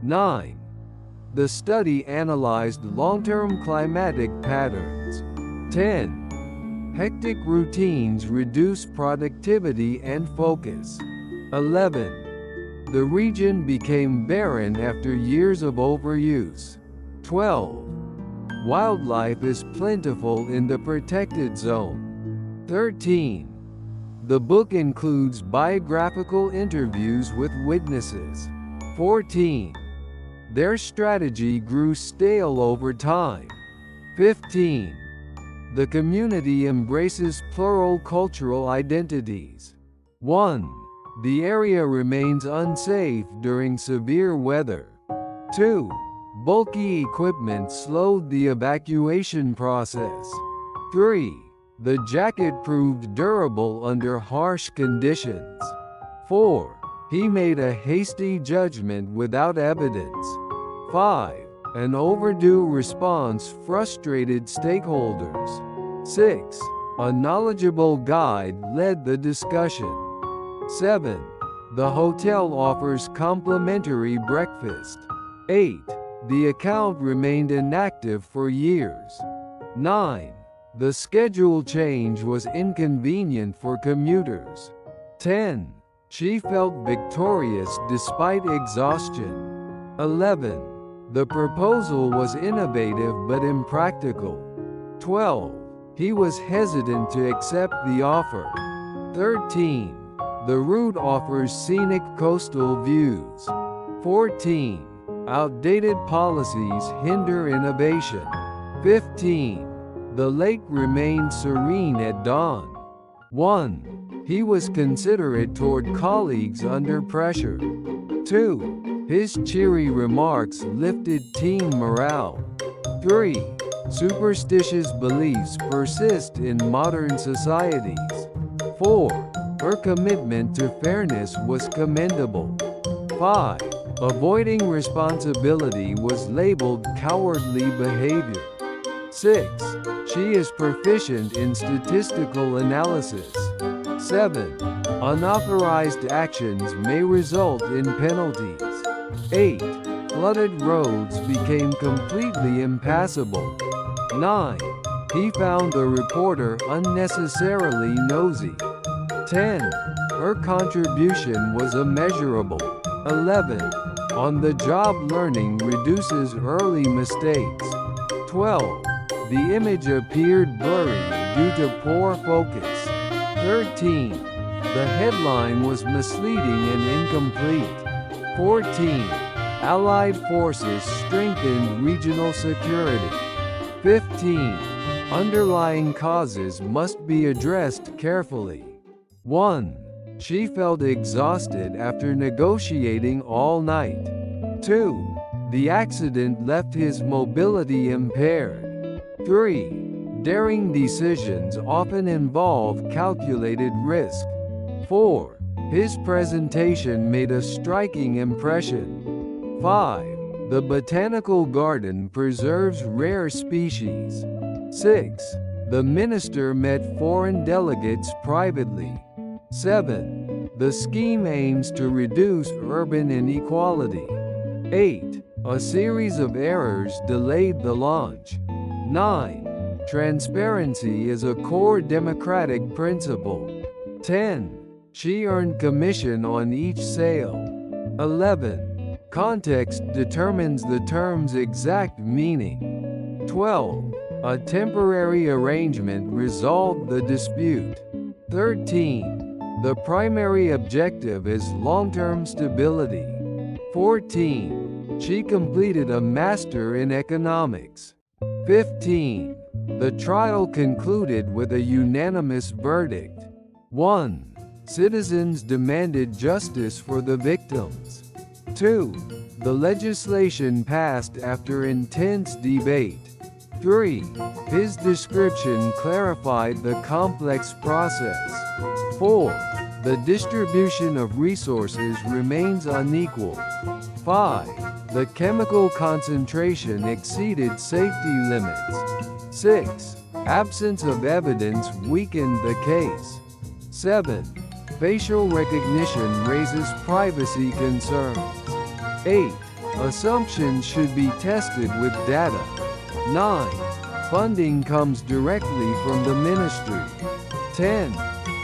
9. The study analyzed long-term climatic patterns. 10. Hectic routines reduce productivity and focus. 11. The region became barren after years of overuse. 12. Wildlife is plentiful in the protected zone. 13. The book includes biographical interviews with witnesses. 14. Their strategy grew stale over time. 15. The community embraces plural cultural identities. 1. The area remains unsafe during severe weather. 2. Bulky equipment slowed the evacuation process. 3. The jacket proved durable under harsh conditions. 4. He made a hasty judgment without evidence. 5. An overdue response frustrated stakeholders. 6. A knowledgeable guide led the discussion. 7. The hotel offers complimentary breakfast. 8. The account remained inactive for years. 9. The schedule change was inconvenient for commuters. 10. She felt victorious despite exhaustion. 11. The proposal was innovative but impractical. 12. He was hesitant to accept the offer. 13. The route offers scenic coastal views. 14. Outdated policies hinder innovation. 15. The lake remained serene at dawn. 1. He was considerate toward colleagues under pressure. 2. His cheery remarks lifted team morale. 3. Superstitious beliefs persist in modern societies. 4. Her commitment to fairness was commendable. 5. Avoiding responsibility was labeled cowardly behavior. 6. She is proficient in statistical analysis. 7. Unauthorized actions may result in penalties. 8. Flooded roads became completely impassable. 9. He found the reporter unnecessarily nosy. 10. Her contribution was immeasurable. 11. On-the-job learning reduces early mistakes. 12. The image appeared blurry due to poor focus. 13. The headline was misleading and incomplete. 14. Allied forces strengthened regional security. 15. Underlying causes must be addressed carefully. 1. She felt exhausted after negotiating all night. 2. The accident left his mobility impaired. 3. Daring decisions often involve calculated risk. 4. His presentation made a striking impression. 5. The botanical garden preserves rare species. 6. The minister met foreign delegates privately. 7. The scheme aims to reduce urban inequality. 8. A series of errors delayed the launch. 9. Transparency is a core democratic principle. 10. She earned commission on each sale. 11. Context determines the term's exact meaning. 12. A temporary arrangement resolved the dispute. 13. The primary objective is long-term stability. 14. She completed a master in economics. 15. The trial concluded with a unanimous verdict. 1. Citizens demanded justice for the victims. 2. The legislation passed after intense debate. 3. His description clarified the complex process. 4. The distribution of resources remains unequal. 5. The chemical concentration exceeded safety limits. 6. Absence of evidence weakened the case. 7. Facial recognition raises privacy concerns. 8. Assumptions should be tested with data. 9. Funding comes directly from the ministry. 10.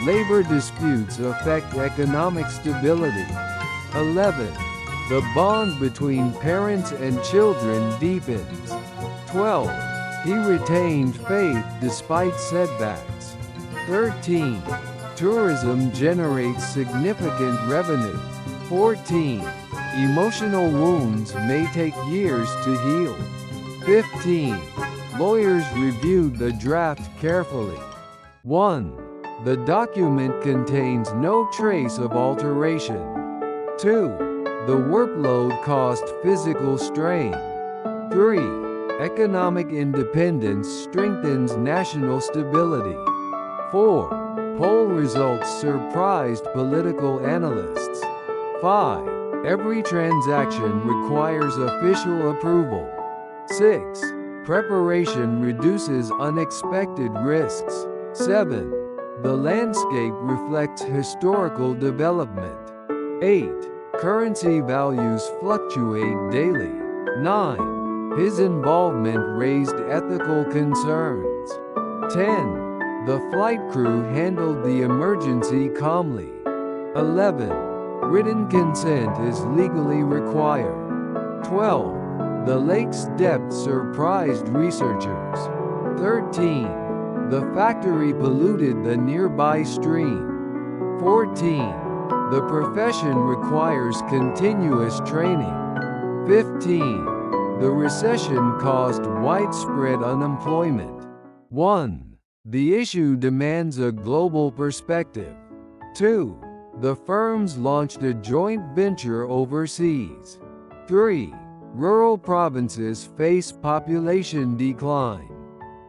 Labor disputes affect economic stability. 11. The bond between parents and children deepens. 12. He retained faith despite setbacks. 13. Tourism generates significant revenue. 14. Emotional wounds may take years to heal. 15. Lawyers reviewed the draft carefully. 1. The document contains no trace of alteration. 2. The workload caused physical strain. 3. Economic independence strengthens national stability. 4. Poll results surprised political analysts. 5. Every transaction requires official approval. 6. Preparation reduces unexpected risks. 7. The landscape reflects historical development. 8. Currency values fluctuate daily. 9. His involvement raised ethical concerns. 10. The flight crew handled the emergency calmly. 11. Written consent is legally required. 12. The lake's depth surprised researchers. 13. The factory polluted the nearby stream. 14. The profession requires continuous training. 15. The recession caused widespread unemployment. 1. The issue demands a global perspective. 2. The firms launched a joint venture overseas. 3. Rural provinces face population decline.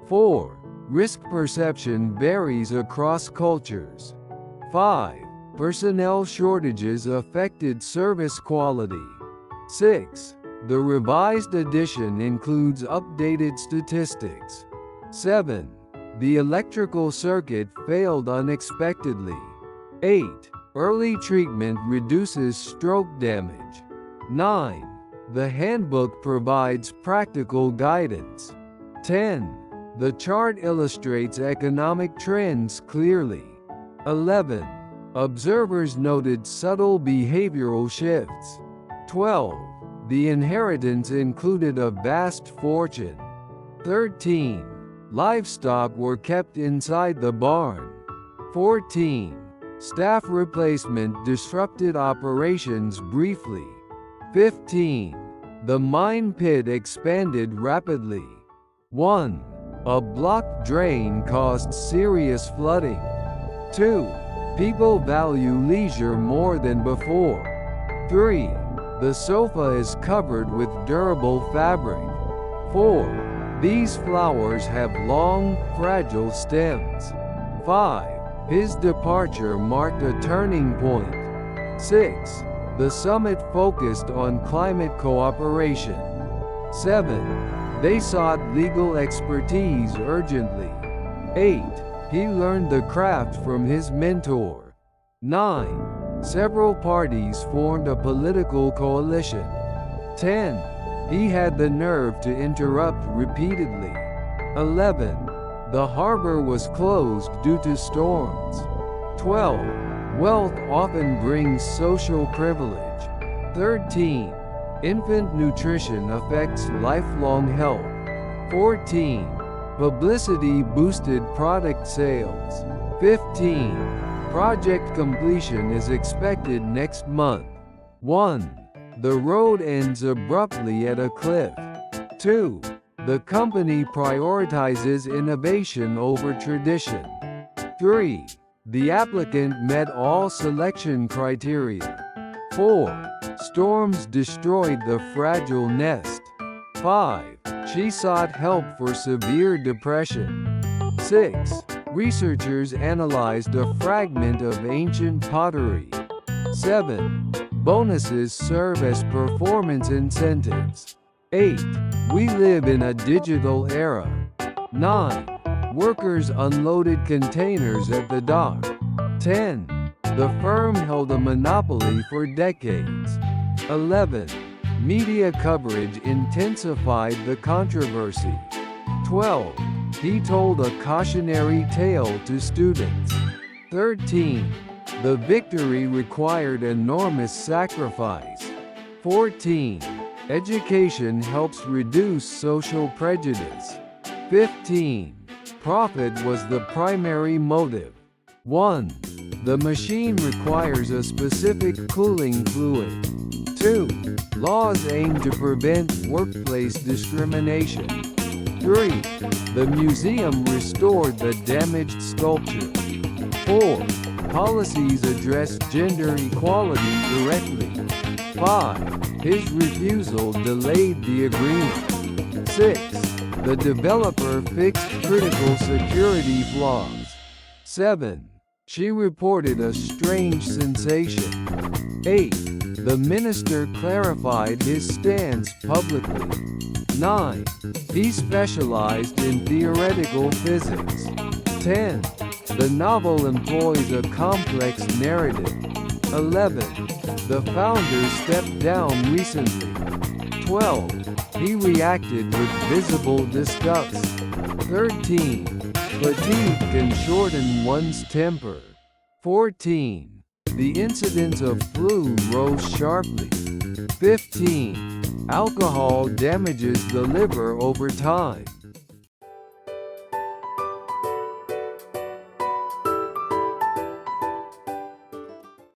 4. Risk perception varies across cultures. 5. Personnel shortages affected service quality. 6. The revised edition includes updated statistics. 7. The electrical circuit failed unexpectedly. 8. Early treatment reduces stroke damage. 9. The handbook provides practical guidance. 10. The chart illustrates economic trends clearly. 11. Observers noted subtle behavioral shifts. 12. The inheritance included a vast fortune. 13. Livestock were kept inside the barn. 14. Staff replacement disrupted operations briefly. 15. The mine pit expanded rapidly. 1. A blocked drain caused serious flooding. 2. People value leisure more than before. 3. The sofa is covered with durable fabric. 4. These flowers have long, fragile stems. 5. His departure marked a turning point. 6. The summit focused on climate cooperation. 7. They sought legal expertise urgently. 8. He learned the craft from his mentor. 9. Several parties formed a political coalition. 10. He had the nerve to interrupt repeatedly. 11. The harbor was closed due to storms. 12. Wealth often brings social privilege. 13. Infant nutrition affects lifelong health. 14. Publicity boosted product sales. 15. Project completion is expected next month. 1. The road ends abruptly at a cliff. 2. The company prioritizes innovation over tradition. 3. The applicant met all selection criteria. 4. Storms destroyed the fragile nest. 5. She sought help for severe depression. 6. Researchers analyzed a fragment of ancient pottery. 7. Bonuses serve as performance incentives. 8. We live in a digital era. 9. Workers unloaded containers at the dock. 10. The firm held a monopoly for decades. 11. Media coverage intensified the controversy. 12. He told a cautionary tale to students. 13. The victory required enormous sacrifice. 14. Education helps reduce social prejudice. 15. Profit was the primary motive. 1. The machine requires a specific cooling fluid. 2. Laws aim to prevent workplace discrimination. 3. The museum restored the damaged sculpture. 4. Policies address gender equality directly. 5. His refusal delayed the agreement. 6. The developer fixed critical security flaws. 7. She reported a strange sensation. 8. The minister clarified his stance publicly. 9. He specialized in theoretical physics. 10. The novel employs a complex narrative. 11. The founder stepped down recently. 12. He reacted with visible disgust. 13. Fatigue can shorten one's temper. 14. The incidence of flu rose sharply. 15. Alcohol damages the liver over time.